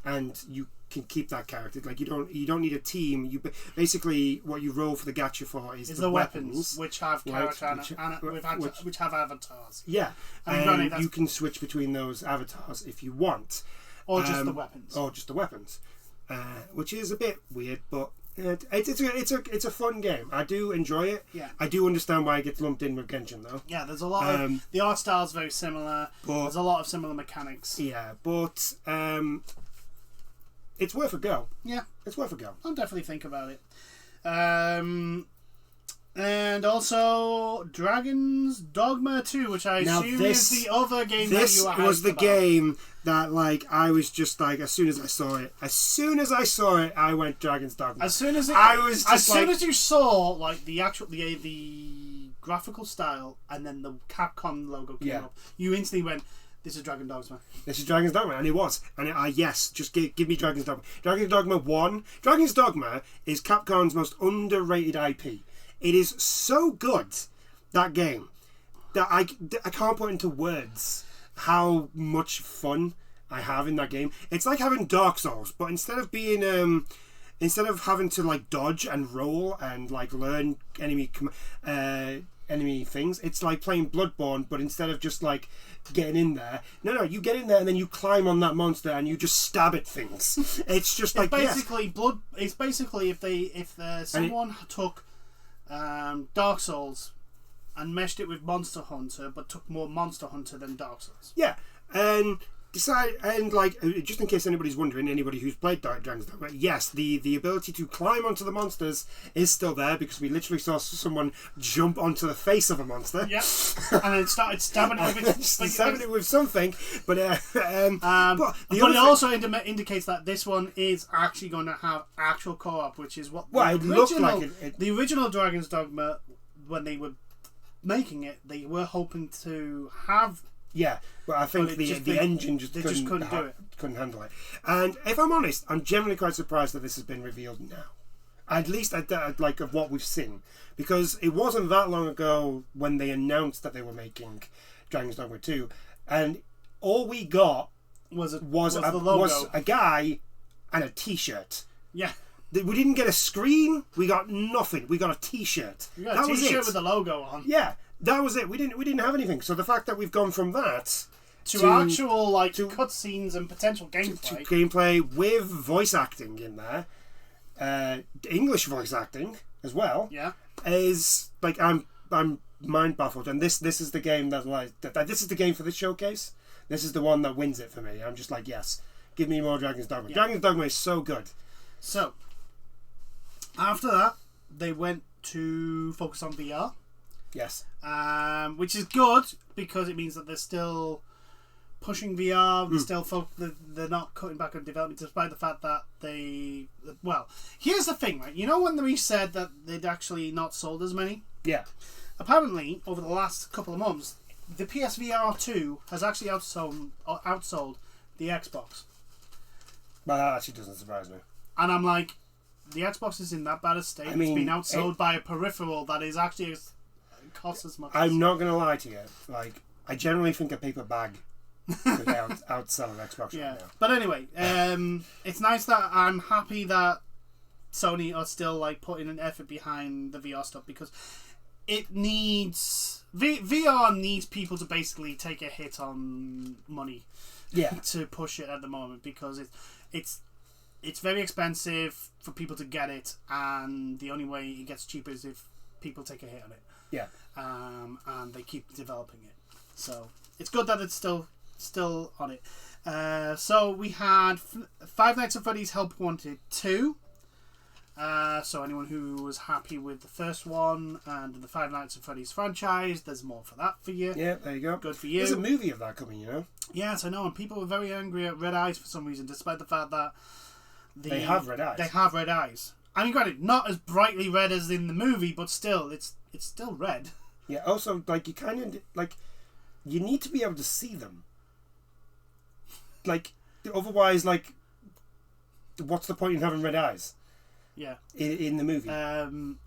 and you can keep that character. Like you don't need a team. You basically what you roll for the gacha for is the weapons, which have character which have avatars. Yeah, and you can switch between those avatars if you want, or just the weapons. Which is a bit weird, but it's a fun game. I do enjoy it. Yeah. I do understand why it gets lumped in with Genshin though. Yeah, there's a lot of the art style is very similar. There's a lot of similar mechanics. Yeah, but it's worth a go. Yeah, it's worth a go. I'll definitely think about it. And also Dragon's Dogma 2, which I assume is the other game that you This was the game that, like, I was just like, as soon as I saw it, I went Dragon's Dogma. As soon as you saw like the graphical style and then the Capcom logo came up, you instantly went, "This is Dragon's Dogma." This is Dragon's Dogma, and it was. And just give me Dragon's Dogma. Dragon's Dogma 1. Dragon's Dogma is Capcom's most underrated IP. It is so good, that game, that I can't put into words how much fun I have in that game. It's like having Dark Souls, but instead of having to like dodge and roll and like learn enemy things, it's like playing Bloodborne, but instead of just like getting in there, no, you get in there and then you climb on that monster and you just stab at things. It's just like It's basically if someone took Dark Souls and meshed it with Monster Hunter, but took more Monster Hunter than Dark Souls. Yeah, just in case anybody's wondering, anybody who's played Dragon's Dogma, yes, the ability to climb onto the monsters is still there, because we literally saw someone jump onto the face of a monster. Yeah, and then started stabbing it with something, but it also indicates that this one is actually going to have actual co-op, which is what the original Dragon's Dogma, when they were making it, they were hoping to have. Yeah, but I think the engine just couldn't handle it. And if I'm honest, I'm generally quite surprised that this has been revealed now. At least like of what we've seen, because it wasn't that long ago when they announced that they were making Dragon's Dogma 2, and all we got was the logo. Was a guy and a T-shirt. Yeah. We didn't get a screen. We got nothing. We got a T-shirt. You got a T-shirt with the logo on. Yeah, that was it. We didn't have anything. So the fact that we've gone from that to actual cutscenes and potential gameplay, with voice acting in there, English voice acting as well. Yeah, is like I'm mind baffled. And this is the game this is the game for this showcase. This is the one that wins it for me. I'm just like, yes, give me more Dragon's Dogma. Yeah. Dragon's Dogma is so good. So after that, they went to focus on VR. Yes. Which is good because it means that they're still pushing VR. They're not cutting back on development, despite the fact that here's the thing, right? You know when we said that they'd actually not sold as many? Yeah. Apparently, over the last couple of months, the PSVR 2 has actually outsold the Xbox. Well, that actually doesn't surprise me. And I'm like, the Xbox is in that bad a state. It's been outsold by a peripheral that is actually costs as much. I'm not going to lie to you. Like, I generally think a paper bag could outsell an Xbox right now. But anyway, it's nice that I'm happy that Sony are still like putting an effort behind the VR stuff, because it needs VR needs people to basically take a hit on money. Yeah. To push it at the moment, because it's very expensive for people to get it, and the only way it gets cheaper is if people take a hit on it. Yeah. And they keep developing it. So it's good that it's still on it. So we had Five Nights at Freddy's Help Wanted 2. So anyone who was happy with the first one and the Five Nights at Freddy's franchise, there's more for that for you. Yeah, there you go. Good for you. There's a movie of that coming, you know? Yes, I know, and people were very angry at Red Eyes for some reason, despite the fact that they have red eyes. They have red eyes. I mean, granted, not as brightly red as in the movie, but still, it's still red. Yeah. Also, like you kind of like you need to be able to see them. Like, otherwise, like, what's the point in having red eyes? Yeah. In the movie. I'm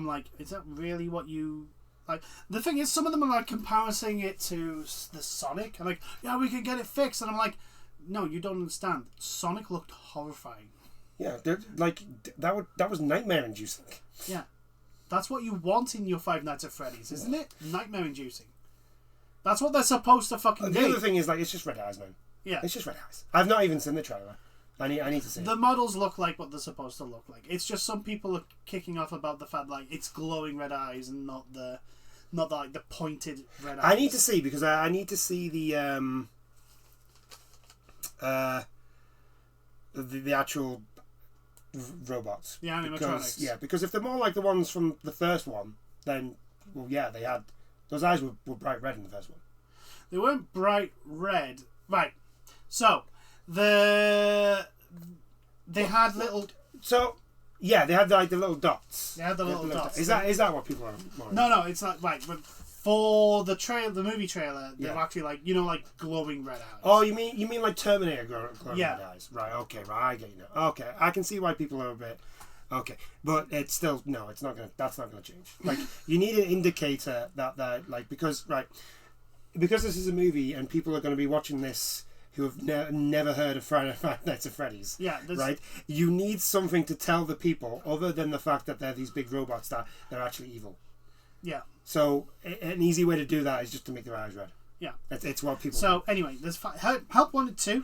like, is that really what you like? The thing is, some of them are like comparing it to the Sonic, and like, yeah, we can get it fixed, and I'm like, no, you don't understand. Sonic looked horrifying. Yeah, like that was nightmare inducing. Yeah, that's what you want in your Five Nights at Freddy's, isn't it? Nightmare inducing. That's what they're supposed to fucking do. The other thing is, like, it's just red eyes, man. Yeah, it's just red eyes. I've not even seen the trailer. I need to see it. The models look like what they're supposed to look like. It's just some people are kicking off about the fact like it's glowing red eyes and not the like the pointed red eyes. I need to see, because I need to see the actual robots. The animatronics. Because if they're more like the ones from the first one, then they had those eyes were bright red in the first one. They weren't bright red, right? So they had little. So yeah, they had like the little dots. They had the little dots. Is that what people are? No, it's not right. But for the movie trailer, they're actually like like glowing red eyes. Oh, you mean like Terminator glowing red eyes? Right. Okay. Right. I get you now. Okay. I can see why people are a bit. Okay, but it's still it's not gonna. That's not gonna change. Like, you need an indicator that like because this is a movie and people are going to be watching this who have never heard of Five Nights at Freddy's. Yeah. Right. You need something to tell the people other than the fact that they're these big robots that they're actually evil. Yeah. So an easy way to do that is just to make their eyes red. Yeah. It's what people. So anyway, there's Help Wanted 2.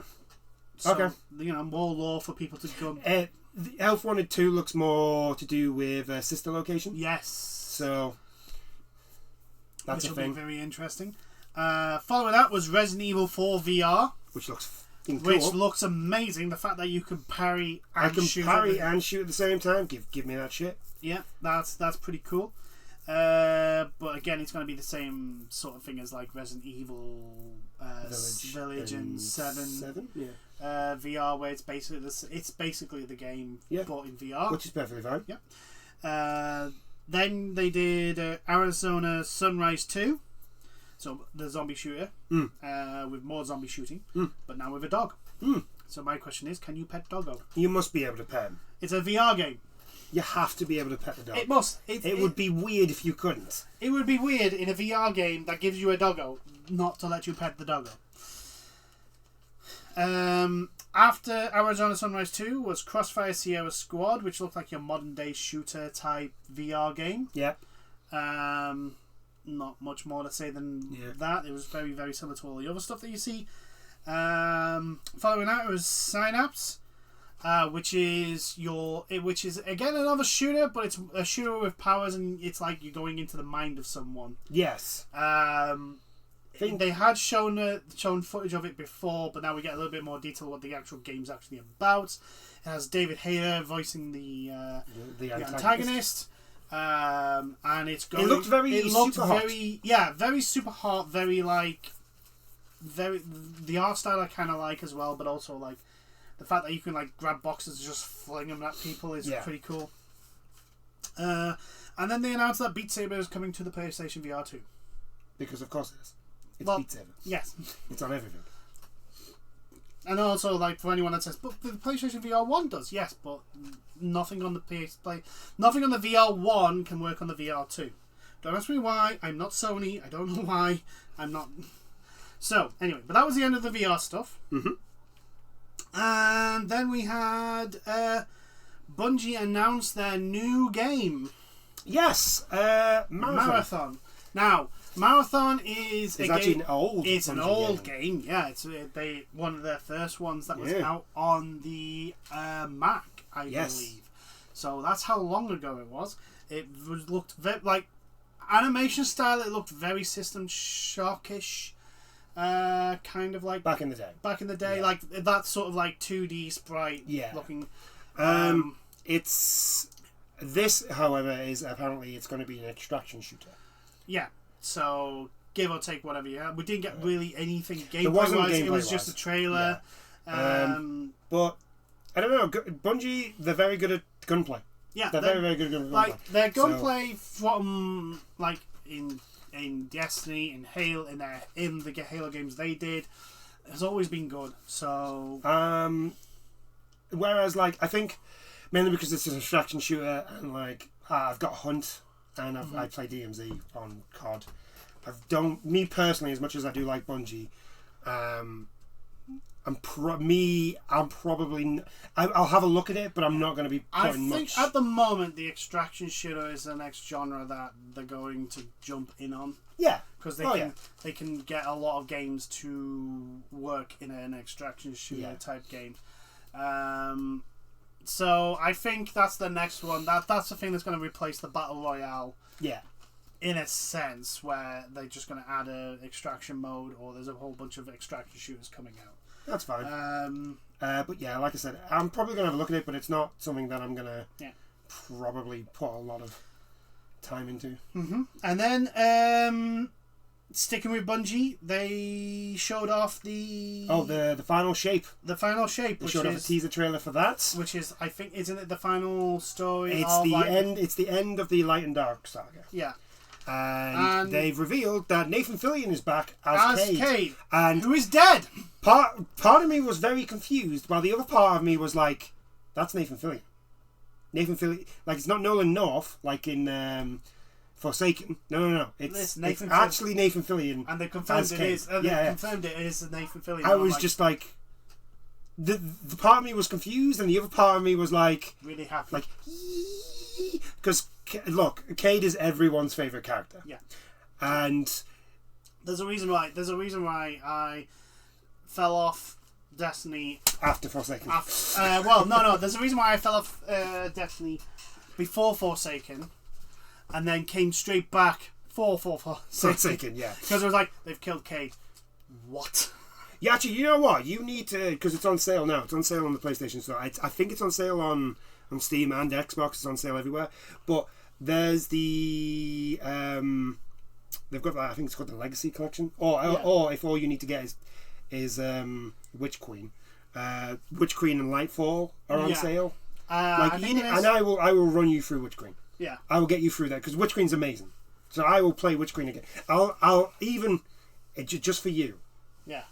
So, okay. More lore for people to go. The Help Wanted 2 looks more to do with sister location. Yes. So that's which a thing. Be very interesting. Following that was Resident Evil 4 VR, which looks cool. Which looks amazing. The fact that you can parry and shoot. And shoot at the same time. Give me that shit. Yeah, that's pretty cool. But again, it's going to be the same sort of thing as like Resident Evil Village and 7. Yeah. VR, where it's basically the game but in VR, which is perfectly fine. Yeah. Then they did Arizona Sunrise 2, so the zombie shooter with more zombie shooting, but now with a dog. So my question is, can you pet Doggo? You must be able to pet him. It's a VR game. You have to be able to pet the dog. It must. It would be weird if you couldn't. It would be weird in a VR game that gives you a doggo not to let you pet the doggo. After Arizona Sunrise 2 was Crossfire Sierra Squad, which looked like your modern day shooter type VR game. Yeah. Not much more to say than that. It was very, very similar to all the other stuff that you see. Following that, it was Synapse, which is again another shooter, but it's a shooter with powers, and it's like you're going into the mind of someone. Yes. They had shown footage of it before, but now we get a little bit more detail what the actual game's actually about. It has David Hayter voicing the antagonist. And it's going. It looked very super hot. Very super hot. Very the art style I kind of like as well, but also like the fact that you can like grab boxes and just fling them at people is pretty cool. And then they announced that Beat Saber is coming to the PlayStation VR 2. Because of course it is. It's Beat Saber. Yes. It's on everything. And also, like, for anyone that says, but the PlayStation VR 1 does, yes, but nothing on the nothing on the VR 1 can work on the VR 2. Don't ask me why. I'm not Sony. I don't know why. I'm not. So, anyway, but that was the end of the VR stuff. Mm-hmm. And then we had Bungie announce their new game. Yes, Marathon. Now, Marathon is actually an old. It's an old game. Yeah, it's one of their first ones that was out on the Mac, I believe. So that's how long ago it was. It looked very like animation style. It looked very System Shockish, kind of like back in the day, like that sort of like 2D sprite looking. This, however, is apparently it's going to be an extraction shooter. Yeah, so give or take whatever you have. We didn't get really anything gameplay-wise. It was just a trailer. Yeah. But, I don't know, Bungie, they're very good at gunplay. Yeah. They're very, very good at gunplay. Like, their gunplay from, like, in Destiny, in Halo, in the Halo games they did, has always been good, so... Whereas, like, I think, mainly because it's an extraction shooter, and, like, I've got Hunt... and I play DMZ on COD. Me personally, as much as I do like Bungie, I'll have a look at it, but I'm not going to be putting much. I think at the moment the extraction shooter is the next genre that they're going to jump in on. Yeah, because they can get a lot of games to work in an extraction shooter type game. So I think that's the next one. That's the thing that's going to replace the Battle Royale. Yeah. In a sense, where they're just going to add an extraction mode, or there's a whole bunch of extraction shooters coming out. That's fine. But yeah, like I said, I'm probably going to have a look at it, but it's not something that I'm going to probably put a lot of time into. Mm-hmm. And then, sticking with Bungie, they showed off the final shape. The final shape. They showed off a teaser trailer for that, which is, I think, isn't it the final story? It's the end of the Light and Dark saga. Yeah. And they've revealed that Nathan Fillion is back as Cade. And who is dead. Part of me was very confused, while the other part of me was like, that's Nathan Fillion. Nathan Fillion, like, it's not Nolan North, like in Forsaken. No. It's actually Nathan Fillion. And they confirmed it is. Confirmed it is Nathan Fillion. I was just like, the part of me was confused, and the other part of me was like, really happy. Like, because look, Cade is everyone's favorite character. Yeah. And there's a reason why I fell off Destiny after Forsaken. There's a reason why I fell off Destiny before Forsaken, and then came straight back for Forsaken. Yeah. Because it was like, they've killed Cade. What? Yeah, actually, you know what? You need to, because it's on sale now. It's on sale on the PlayStation Store. I think it's on sale on Steam and Xbox. It's on sale everywhere. But there's they've got, I think it's called the Legacy Collection. Or if all you need to get is Witch Queen. Witch Queen and Lightfall are on sale. And I will run you through Witch Queen. Yeah. I will get you through that, because Witch Queen's amazing. So I will play Witch Queen again. I'll even, just for you. Yeah.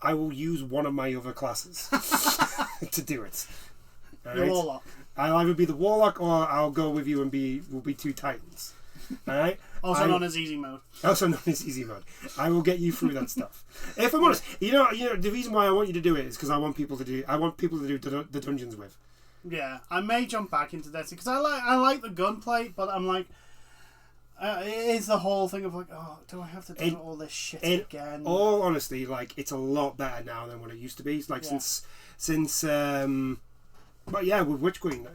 I will use one of my other classes to do it. The Warlock. I'll either be the Warlock or I'll go with you and we'll be two Titans. Alright? Also known as easy mode. Also known as easy mode. I will get you through that stuff. If I'm honest, you know, the reason why I want you to do it is because I want people to do the dungeons with. Yeah, I may jump back into Destiny because I like the gunplay, but I'm like, it is the whole thing of like, oh, do I have to do all this shit again? All honesty, like it's a lot better now than what it used to be. It's like since but yeah, with Witch Queen,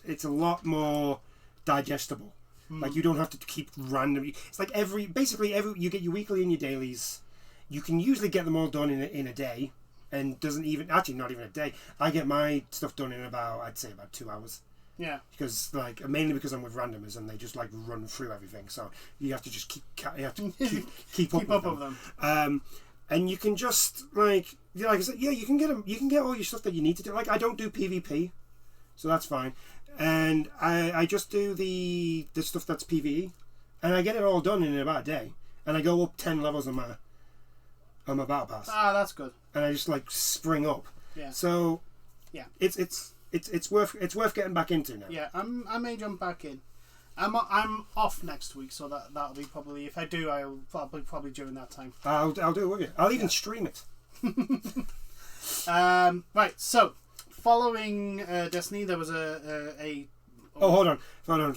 it's a lot more digestible. Like you don't have to keep randomly. It's like basically you get your weekly and your dailies. You can usually get them all done in a day, and not even a day. I get my stuff done in I'd say about 2 hours. Yeah. Because mainly because I'm with randomers and they just like run through everything, so you have to just keep up with them. And you can just like I said, yeah, you can get them. You can get all your stuff that you need to do. Like I don't do PvP, so that's fine. And I just do the stuff that's PvE, and I get it all done in about a day. And I go up 10 levels on my battle pass. Ah, that's good. And I just like spring up. Yeah. So yeah, it's worth getting back into now. Yeah, I may jump back in. I'm off next week, so that'll be probably, if I do, I'll probably during that time. I'll do it with you. I'll even stream it. Right, so following Destiny, there was hold on,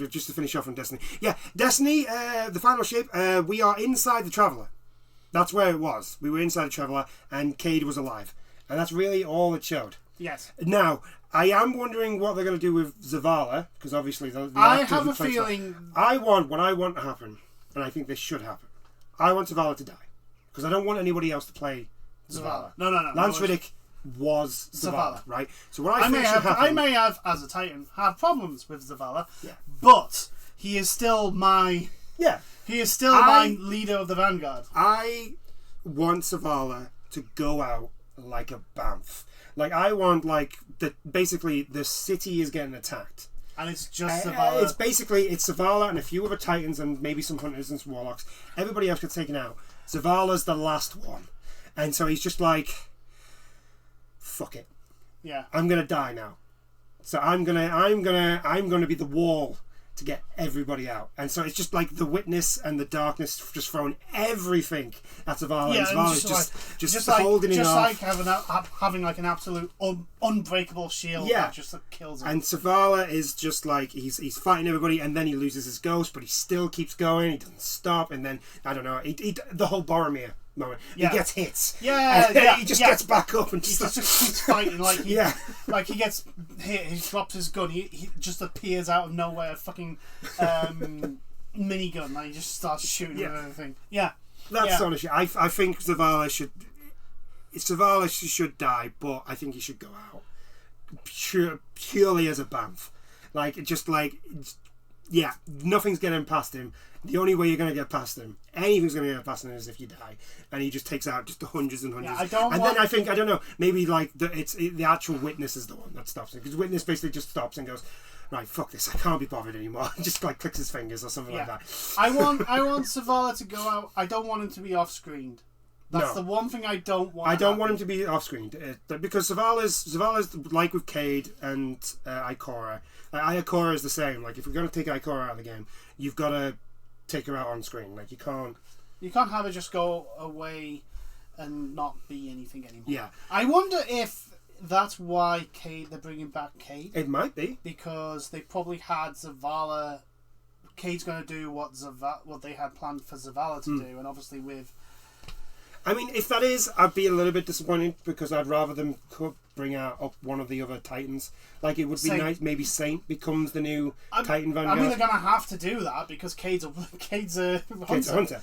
just to finish off on Destiny. Yeah, Destiny, the final shape. We are inside the Traveller. That's where it was. We were inside the Traveller, and Cayde was alive, and that's really all it showed. Yes. Now, I am wondering what they're going to do with Zavala, because obviously I have a feeling. What I want to happen, and I think this should happen. I want Zavala to die, because I don't want anybody else to play Zavala. No. Lance Riddick was Zavala, right? So what I may have, as a Titan, have problems with Zavala. Yeah. But he is still my. Yeah. He is still my leader of the Vanguard. I want Zavala to go out like a Banff. Like I want basically the city is getting attacked. And it's just Zavala. It's Zavala and a few other Titans and maybe some Hunters and some Warlocks. Everybody else gets taken out. Zavala's the last one. And so he's just like, fuck it. Yeah. I'm gonna die now. So I'm gonna be the wall to get everybody out. And so it's just like the Witness and the Darkness just throwing everything at Zavala. Yeah, and Zavala's just holding it off. Just like having like an absolute unbreakable shield that just kills him. And Zavala is just like, he's fighting everybody, and then he loses his ghost, but he still keeps going, he doesn't stop, and then, I don't know, the whole Boromir moment. Yeah. He gets hits. Yeah, he just gets back up and he just keeps fighting. Like like he gets hit, he drops his gun, he just appears out of nowhere, fucking minigun, like he just starts shooting and everything. Yeah. That's honestly, I think Zavala should die, but I think he should go out purely as a Banff. Nothing's getting past him. The only way you're going to get past him, anything's going to get past him, is if you die, and he just takes out just the hundreds and hundreds. Then I think, I don't know, maybe like the actual Witness is the one that stops him, because Witness basically just stops and goes, right, fuck this, I can't be bothered anymore. Just like clicks his fingers or something like that. I want Zavala to go out. I don't want him to be off screened. That's the one thing I don't want. I don't want him to be off screen because Zavala's like with Cayde and Ikora. Ikora is the same. Like if we're going to take Ikora out of the game, you've got to take her out on screen. Like you can't have her just go away and not be anything anymore. Yeah. I wonder if that's why they're bringing back Cayde. It might be because they probably had Zavala. Cayde's going to do what they had planned for Zavala to do, and obviously with. I mean, if that is, I'd be a little bit disappointed because I'd rather them bring up one of the other Titans. Like, it would be nice, maybe Saint becomes the new Titan Vanguard. I mean, they're going to have to do that because Cayde's a hunter.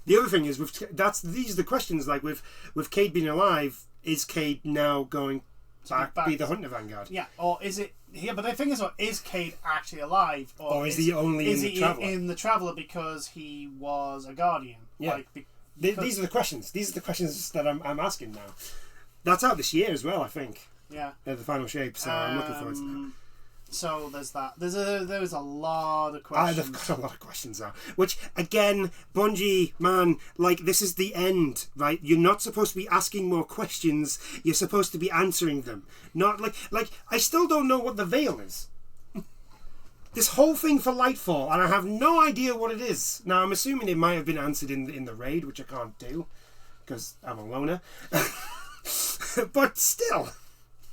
The other thing is, these are the questions, like, with Cayde being alive, is Cayde now going back be the Hunter Vanguard? Yeah, or is it... Yeah, but the thing is Cayde actually alive? Or is he only in the Traveller? In the Traveller because he was a Guardian? Yeah. These are the questions. These are the questions that I'm asking now. That's out this year as well, I think. Yeah. The final shape, so I'm looking forward to that. So there's that. There's a lot of They've questions. got a lot of questions now. Which, again, Bungie, man, like, this is the end, right? You're not supposed to be asking more questions. You're supposed to be answering them. Not like I still don't know what the veil is. This whole thing for Lightfall, and I have no idea what it is. Now, I'm assuming it might have been answered in the raid, which I can't do, because I'm a loner. But still.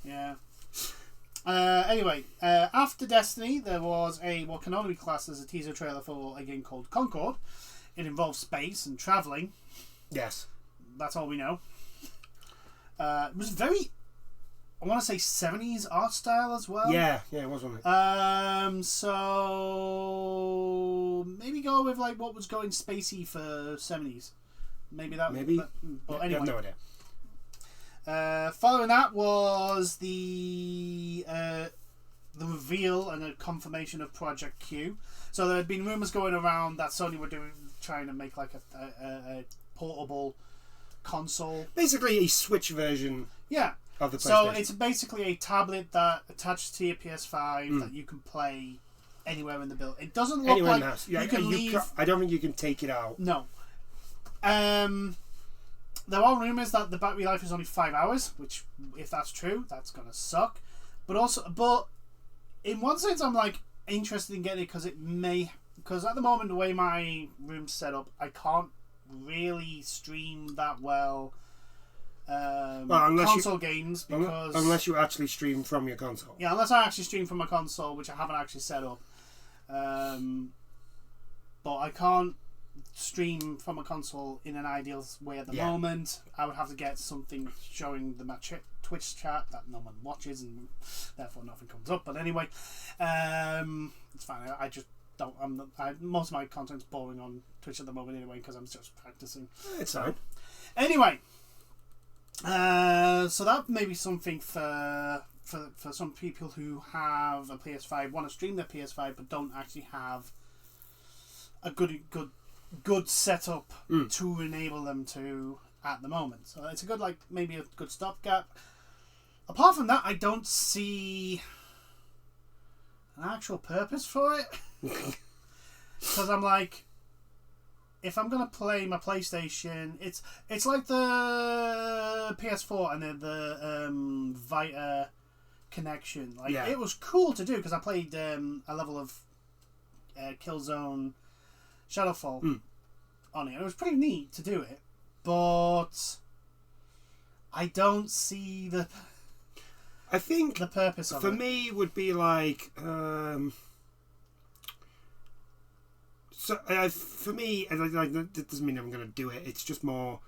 Yeah. Anyway, after Destiny, there was what can only be classed as a teaser trailer for a game called Concord. It involves space and travelling. Yes. That's all we know. It was very, I want to say 70s art style as well. Yeah, it was, wasn't it? So maybe go with like what was going spacey for 70s. Maybe that. Maybe. But I anyway. have no idea. Following that was the reveal and a confirmation of Project Q. So there had been rumours going around that Sony were trying to make like a portable console. Basically, a Switch version. Yeah. Of the PlayStation. So it's basically a tablet that attaches to your PS5 that you can play anywhere in the build. It doesn't look anywhere in like the house. Yeah, you can leave. I don't think you can take it out. No. There are rumours that the battery life is only 5 hours, which, if that's true, that's gonna suck. But in one sense, I'm like interested in getting it because at the moment the way my room's set up, I really stream that well console games because unless you actually stream from your console. Yeah, unless I actually stream from my console, which I haven't actually set up. But I can't stream from a console in an ideal way at the moment. I would have to get something showing my Twitch chat that no one watches and therefore nothing comes up. But anyway, it's fine. I just don't. Most of my content's boring on Twitch at the moment anyway because I'm just practicing. It's fine. Anyway, so that may be something for some people who have a PS5, want to stream their PS5 but don't actually have a good setup to enable them to at the moment. So it's a good maybe a good stopgap. Apart from that, I don't see an actual purpose for it. Because I'm like, if I'm gonna play my PlayStation, it's like the PS4 and the Vita connection. It was cool to do because I played a level of Killzone Shadowfall on it. It was pretty neat to do it, but I don't see the. I think the purpose of for it. me would be like for me, that doesn't mean I'm going to do it. It's just more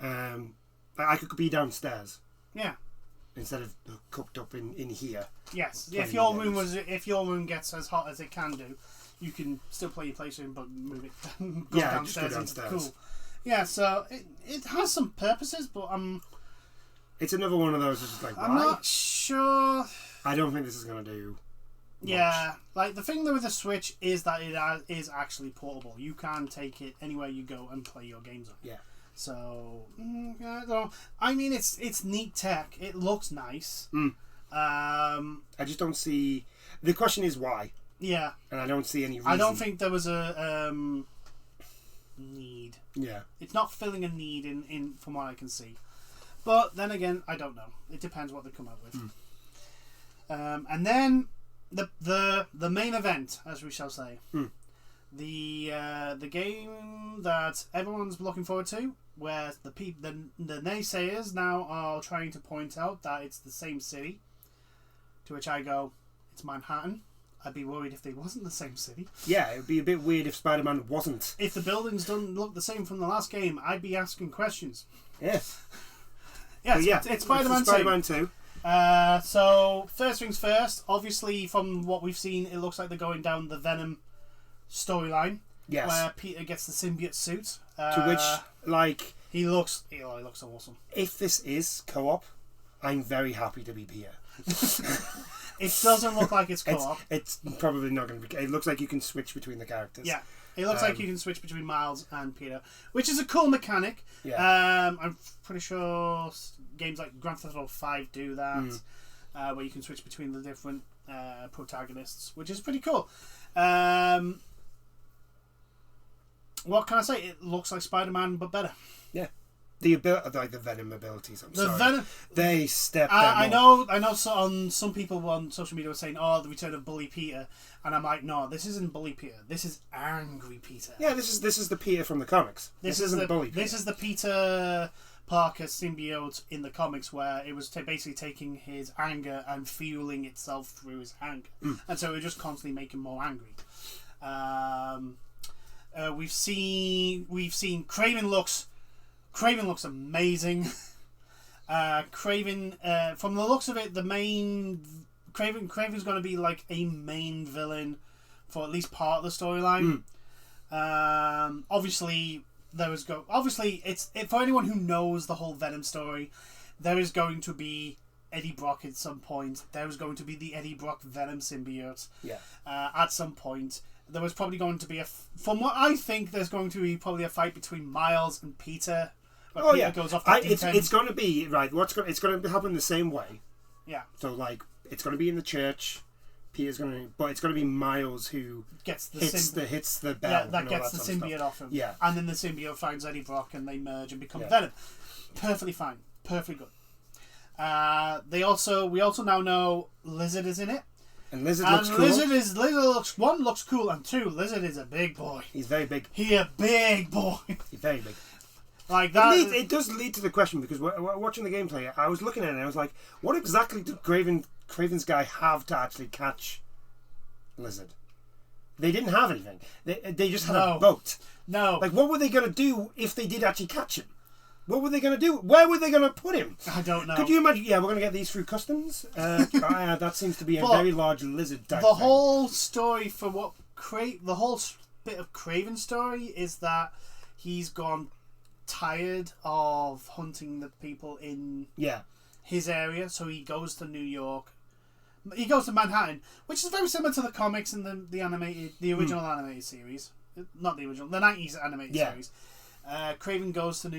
I could be downstairs. Yeah. Instead of cooked up in here. Yes. If your room gets as hot as it can do, you can still play your PlayStation but move it downstairs just go into the downstairs. cool. Yeah, so it has some purposes, but it's another one of those that's just like, I'm why? not sure. I don't think this is going to do much. Yeah, like the thing with the Switch is that it is actually portable. You can take it anywhere you go and play your games on. Yeah. So I don't know. I mean, it's neat tech. It looks nice. I just don't see. The question is why. Yeah. And I don't see any reason. I don't think there was a need. Yeah. It's not filling a need in from what I can see. But then again, I don't know. It depends what they come out with. And then the main event, as we shall say, the game that everyone's looking forward to, where the naysayers now are trying to point out that it's the same city. To which I go, it's Manhattan. I'd be worried if they wasn't the same city. Yeah, it'd be a bit weird if Spider-Man wasn't. If the buildings don't look the same from the last game, I'd be asking questions. Yeah. It's Spider-Man 2. Spider-Man 2. So, first things first, obviously from what we've seen, it looks like they're going down the Venom storyline. Yes. Where Peter gets the symbiote suit. To which, he looks awesome. If this is co-op, I'm very happy to be Peter. It doesn't look like it's co-op. It's probably not going to be. It looks like you can switch between the characters. Yeah. It looks like you can switch between Miles and Peter, which is a cool mechanic. Yeah. I'm pretty sure games like Grand Theft Auto 5 do that. where you can switch between the different protagonists, which is pretty cool. What can I say? It looks like Spider-Man, but better. Yeah. The Venom abilities. They stepped. I know. So on some people on social media were saying, "Oh, the return of Bully Peter," and I'm like, "No, this isn't Bully Peter. This is Angry Peter." Yeah, this is the Peter from the comics. This isn't Bully Peter. This is the Peter Parker symbiote in the comics, where it was basically taking his anger and fueling itself through his anger, and so it would just constantly make him more angry. We've seen Kraven looks amazing. Kraven, from the looks of it, Kraven's going to be like a main villain for at least part of the storyline. Obviously, it's for anyone who knows the whole Venom story, there is going to be Eddie Brock at some point. There is going to be the Eddie Brock Venom symbiote. Yeah. At some point. There was probably going to be from what I think, there's going to be probably a fight between Miles and Peter. Oh, Peter yeah. Goes off the deep end. It's going to be, right, it's going to happen the same way. Yeah. So, like, it's going to be in the church. But it's going to be Miles who hits the bell. Yeah, that gets the symbiote off him. Yeah. And then the symbiote finds Eddie Brock and they merge and become Venom. Perfectly fine. Perfectly good. We also now know Lizard is in it. And Lizard looks cool. Lizard looks cool, and two, Lizard is a big boy. He's very big. He's a big boy. He's very big. Like that. It does lead to the question, because watching the gameplay, I was looking at it and I was like, what exactly did Kraven's guy have to actually catch Lizard? They didn't have anything. They just had a boat. No. Like, what were they going to do if they did actually catch him? What were they going to do? Where were they going to put him? I don't know. Could you imagine? Yeah, we're going to get these through customs. That seems to be a very large lizard type thing. Whole story for what the whole bit of Kraven's story is that he's gone tired of hunting the people in his area, so he goes to New York. He goes to Manhattan, which is very similar to the comics and the original animated series. Not the original, the 90s animated series. Kraven goes to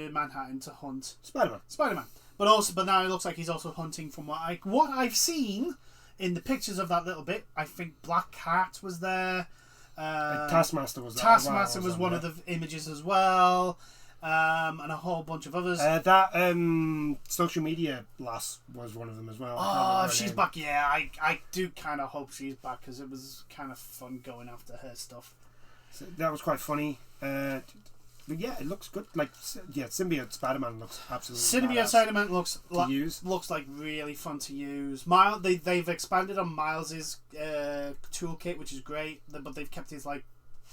Manhattan to hunt Spider-Man. But now it looks like he's also hunting from what I've seen in the pictures of that little bit. I think Black Cat was there. Taskmaster was there. Taskmaster was one of the images as well. And a whole bunch of others. That social media lass was one of them as well. Oh, if she's back, yeah, I do kind of hope she's back, because it was kind of fun going after her stuff. So that was quite funny. But yeah, it looks good. Like, Symbiote Spider-Man looks absolutely Symbiote Spider-Man looks like really fun to use. They've expanded on Miles's toolkit, which is great, but they've kept his like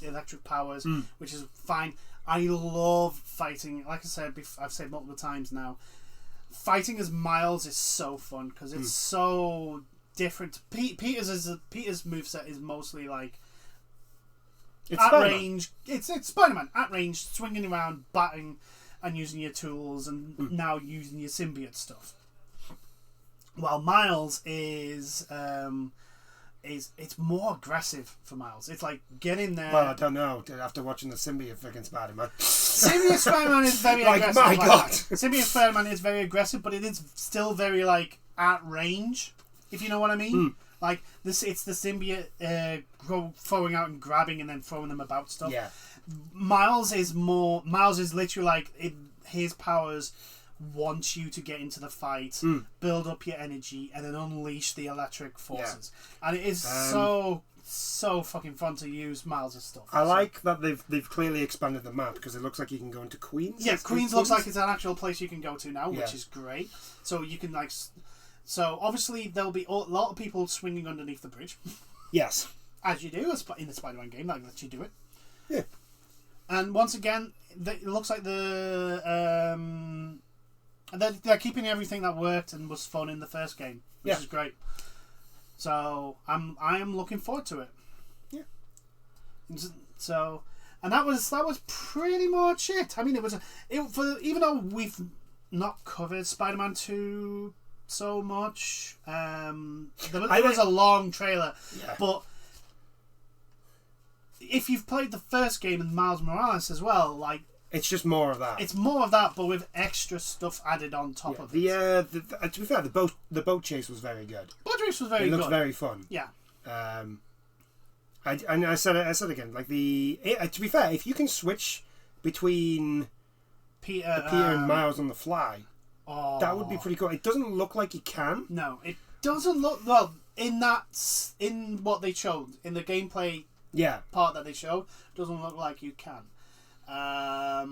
electric powers, which is fine. I love fighting. Like I said, I've said multiple times now, fighting as Miles is so fun because it's so different. Peter's moveset is mostly like at Spider-Man. range. It's Spider-Man at range, swinging around, batting, and using your tools, and now using your symbiote stuff. While Miles is it's more aggressive for Miles. It's like, get in there. Well, I don't know. After watching the symbiote freaking Spider-Man, Symbiote Spider-Man is very aggressive. My God, Symbiote Spider-Man is very aggressive, but it is still very like at range. If you know what I mean. Like this, it's the symbiote throwing out and grabbing and then throwing them about stuff. Yeah. Miles is literally like his powers want you to get into the fight, build up your energy, and then unleash the electric forces. Yeah. And it is so fucking fun to use Miles' stuff. I like that they've clearly expanded the map, because it looks like you can go into Queens. Yeah, Queens looks like it's an actual place you can go to now, which is great. So you can so obviously there'll be a lot of people swinging underneath the bridge. Yes. As you do in the Spider-Man game, that lets you do it. Yeah. And once again, it looks like they're keeping everything that worked and was fun in the first game, which is great. So I am looking forward to it. Yeah. So, and that was pretty much it. I mean, even though we've not covered Spider-Man 2 so much, there was a long trailer, but if you've played the first game and Miles Morales as well, like, It's just more of that. It's more of that, but with extra stuff added on top of it. To be fair, the boat chase was very good. Boat chase was very good. It looked very fun. Yeah. I said again, like to be fair, if you can switch between Peter and Miles on the fly, oh, that would be pretty cool. It doesn't look like you can. No, it doesn't look well in what they showed in the gameplay. Yeah. Part that they showed doesn't look like you can. But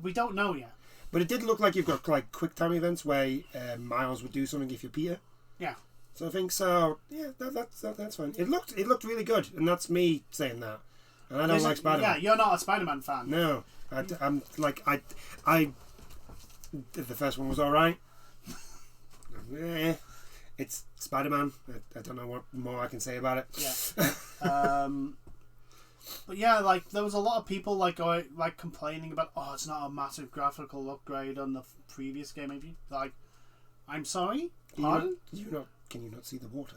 we don't know yet. But it did look like you've got like quick time events where Miles would do something if you're Peter. Yeah. So I think so. Yeah, that's fine. It looked really good, and that's me saying that. And I don't like Spider-Man. Yeah, you're not a Spider-Man fan. No, I'm like I. The first one was all right. It's Spider-Man. I don't know what more I can say about it. Yeah. But yeah, like there was a lot of people like complaining about, it's not a massive graphical upgrade on the previous game. Maybe like, I'm sorry, pardon? Can you not see the water?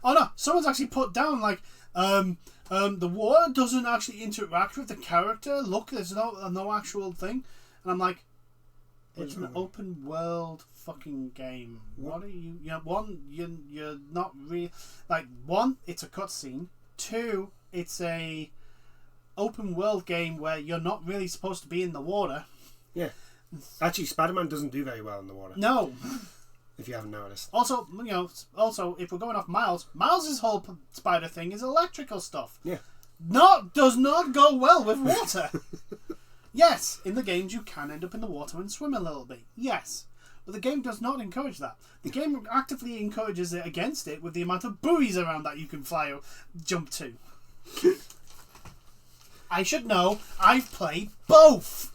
Oh no! Someone's actually put down like, the water doesn't actually interact with the character. Look, there's no actual thing, and I'm like, it's an open world fucking game. What are you? You're not really like one. It's a cutscene. Two, it's a open world game where you're not really supposed to be in the water. Yeah. Actually, Spider-Man doesn't do very well in the water. No. If you haven't noticed. Also, if we're going off Miles's whole spider thing is electrical stuff. Yeah. Does not go well with water. Yes, in the games you can end up in the water and swim a little bit. Yes. But the game does not encourage that. The game actively encourages it against it with the amount of buoys around that you can fly or jump to. I should know. I've played both.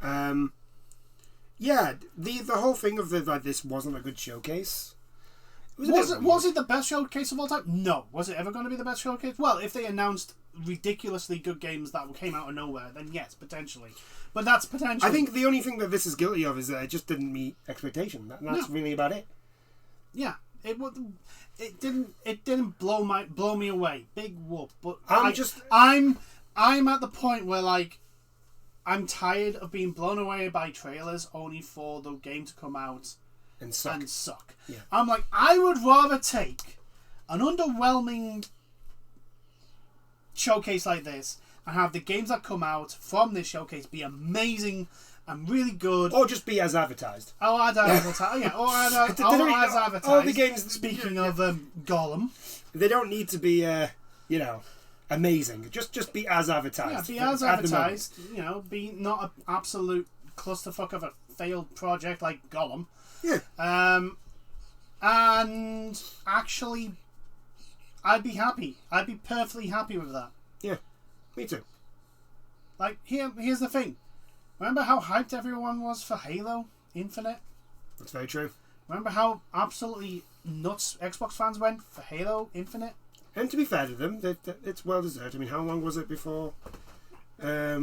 Yeah, the whole thing of this wasn't a good showcase. Was it the best showcase of all time? No. Was it ever going to be the best showcase? Well, if they announced ridiculously good games that came out of nowhere, then yes, potentially. But that's potential. I think the only thing that this is guilty of is that it just didn't meet expectation. That's really about it. Yeah, it didn't blow me away. Big whoop. But I'm at the point where like I'm tired of being blown away by trailers only for the game to come out and suck. Yeah. I'm like, I would rather take an underwhelming showcase like this and have the games that come out from this showcase be amazing and really good, or just be as advertised. As advertised. All the games. Speaking of Gollum, they don't need to be, amazing. Just be as advertised. Yeah, be as advertised. Be not an absolute clusterfuck of a failed project like Gollum. Yeah. And actually, I'd be happy. I'd be perfectly happy with that. Yeah, me too. Like, here's the thing. Remember how hyped everyone was for Halo Infinite? That's very true. Remember how absolutely nuts Xbox fans went for Halo Infinite? And to be fair to them, it's well deserved. I mean, how long was it before... how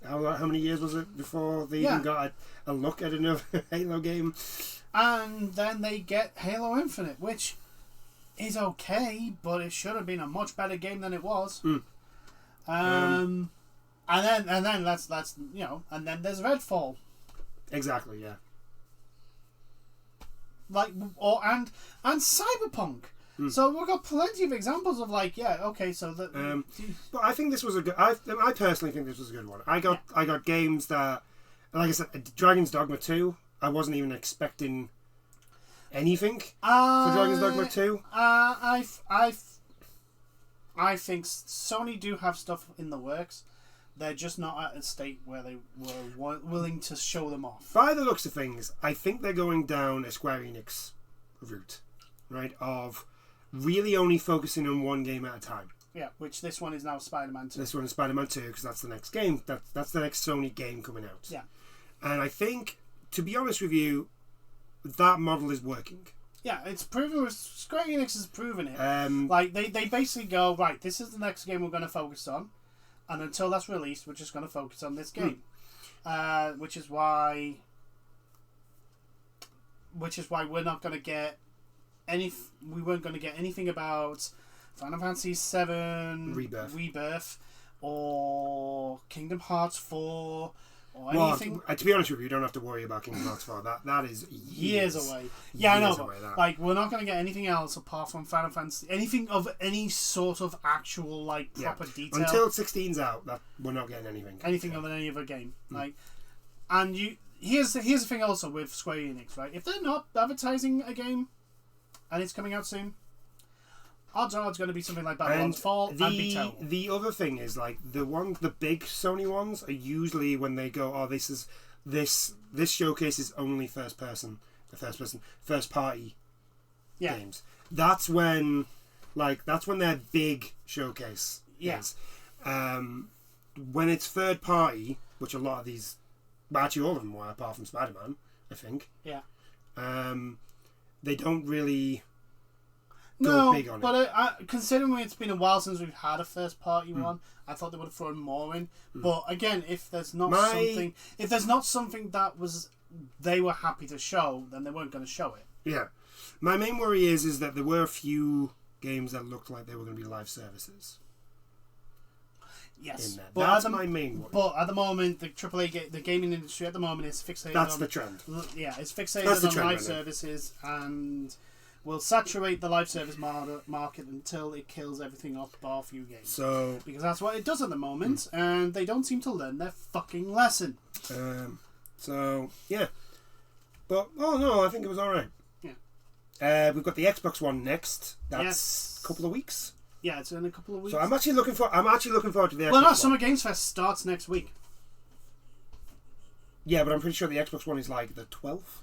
many years was it before they even got a look at another Halo game? And then they get Halo Infinite, which is okay, but it should have been a much better game than it was. And then that's and then there's Redfall. Exactly, yeah. And Cyberpunk. So we've got plenty of examples of but I think this was a good. I personally think this was a good one. I got games that, like I said, Dragon's Dogma 2. I wasn't even expecting anything for Dragon's Dogma 2. I think Sony do have stuff in the works. They're just not at a state where they were willing to show them off. By the looks of things, I think they're going down a Square Enix route, right? Of really only focusing on one game at a time. Yeah, which this one is now Spider-Man 2. This one is Spider-Man 2 because that's the next game. That's the next Sony game coming out. Yeah. And I think, to be honest with you, that model is working. Yeah, it's proven. Square Enix has proven it. They basically go, right, this is the next game we're going to focus on. And until that's released, we're just going to focus on this game. Which is why we're not going to get we weren't going to get anything about Final Fantasy VII Rebirth or Kingdom Hearts 4 or Well, anything. to be honest with you, you don't have to worry about Kingdom Hearts 4. That is Years away. Yeah, I know, years but away, that. like we're not going to get anything else apart from Final Fantasy. Anything of any sort of actual like proper detail. Until 16's out, we're not getting anything. Anything of any other game. Like, and here's the thing also with Square Enix, right? If they're not advertising a game and it's coming out soon, odds are it's going to be something like Babylon's Fall and be terrible. The other thing is like the big Sony ones are usually when they go, this showcase is only first party games. That's when their big showcase is. When it's third party, which a lot of these, actually all of them were, apart from Spider-Man, I think. Yeah. They don't really. But considering it's been a while since we've had a first party one, I thought they would have thrown more in. But again, if there's not something that they were happy to show, then they weren't going to show it. Yeah, my main worry is that there were a few games that looked like they were going to be live services. Yes, that's my main worry. But at the moment, the AAA the gaming industry at the moment is fixated. That's the trend. Yeah, it's fixated on live services and will saturate the live service market until it kills everything off bar a few games. So because that's what it does at the moment, and they don't seem to learn their fucking lesson. So yeah, but I think it was all right. Yeah. We've got the Xbox One next. That's a couple of weeks. Yeah, it's in a couple of weeks. So I'm actually looking forward to the Xbox Well, no, One. Summer Games Fest starts next week. Yeah, but I'm pretty sure the Xbox One is like the 12th.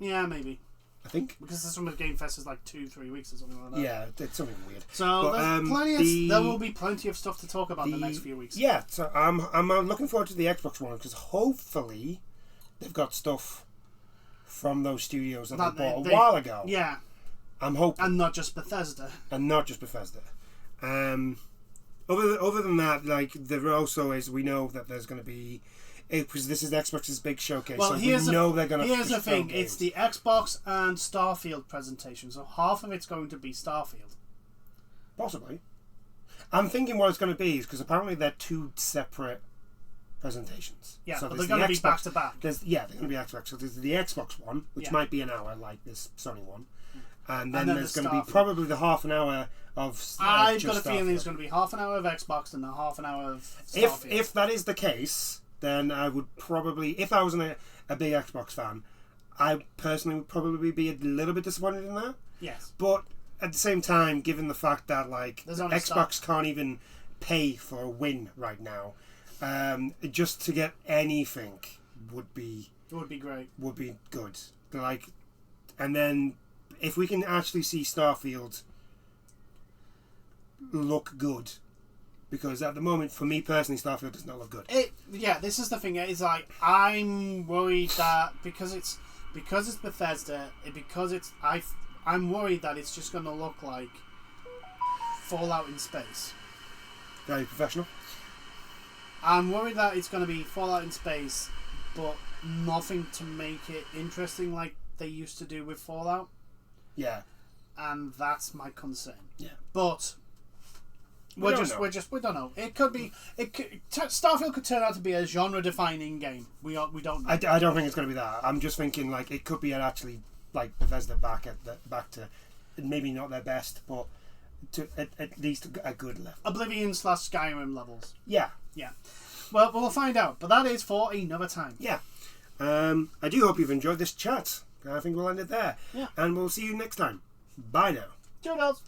Yeah, maybe. I think. Because the Summer Game Fest is like 2-3 weeks or something like that. Yeah, it's something weird. So there will be plenty of stuff to talk about the next few weeks. Yeah, so I'm looking forward to the Xbox One because hopefully they've got stuff from those studios that they bought a while ago. Yeah. I'm hoping. And not just Bethesda. Other than that, like there also is, we know that there's going to be, because this is Xbox's big showcase. Well, so here's the thing: it's the Xbox and Starfield presentation, so half of it's going to be Starfield. Possibly. I'm thinking what it's going to be is because apparently they're two separate presentations. Yeah, so but they're going to be back to back. They're going to be Xbox. So there's the Xbox one, which might be an hour, like this Sony one. And then there's going to be probably the half an hour of I've got a feeling there's going to be half an hour of Xbox and a half an hour of Starfield. If that is the case, then I would probably, if I was a big Xbox fan, I personally would probably be a little bit disappointed in that. Yes. But at the same time, given the fact that like Xbox can't even pay for a win right now, just to get anything would be great. Would be good. Like, and then if we can actually see Starfield look good, because at the moment, for me personally, Starfield does not look good. This is the thing. It's like I'm worried that because it's Bethesda, I'm worried that it's just going to look like Fallout in space. Very professional. I'm worried that it's going to be Fallout in space, but nothing to make it interesting like they used to do with Fallout. Yeah. And that's my concern. Yeah. But we don't know. It could be. Starfield could turn out to be a genre-defining game. We don't know. I don't think it's going to be that. I'm just thinking like it could be actually like Bethesda back to maybe not their best, but to at least a good level. Oblivion/Skyrim levels. Yeah. Yeah. Well, we'll find out. But that is for another time. Yeah. I do hope you've enjoyed this chat. I think we'll end it there. Yeah. And we'll see you next time. Bye now. Toodles.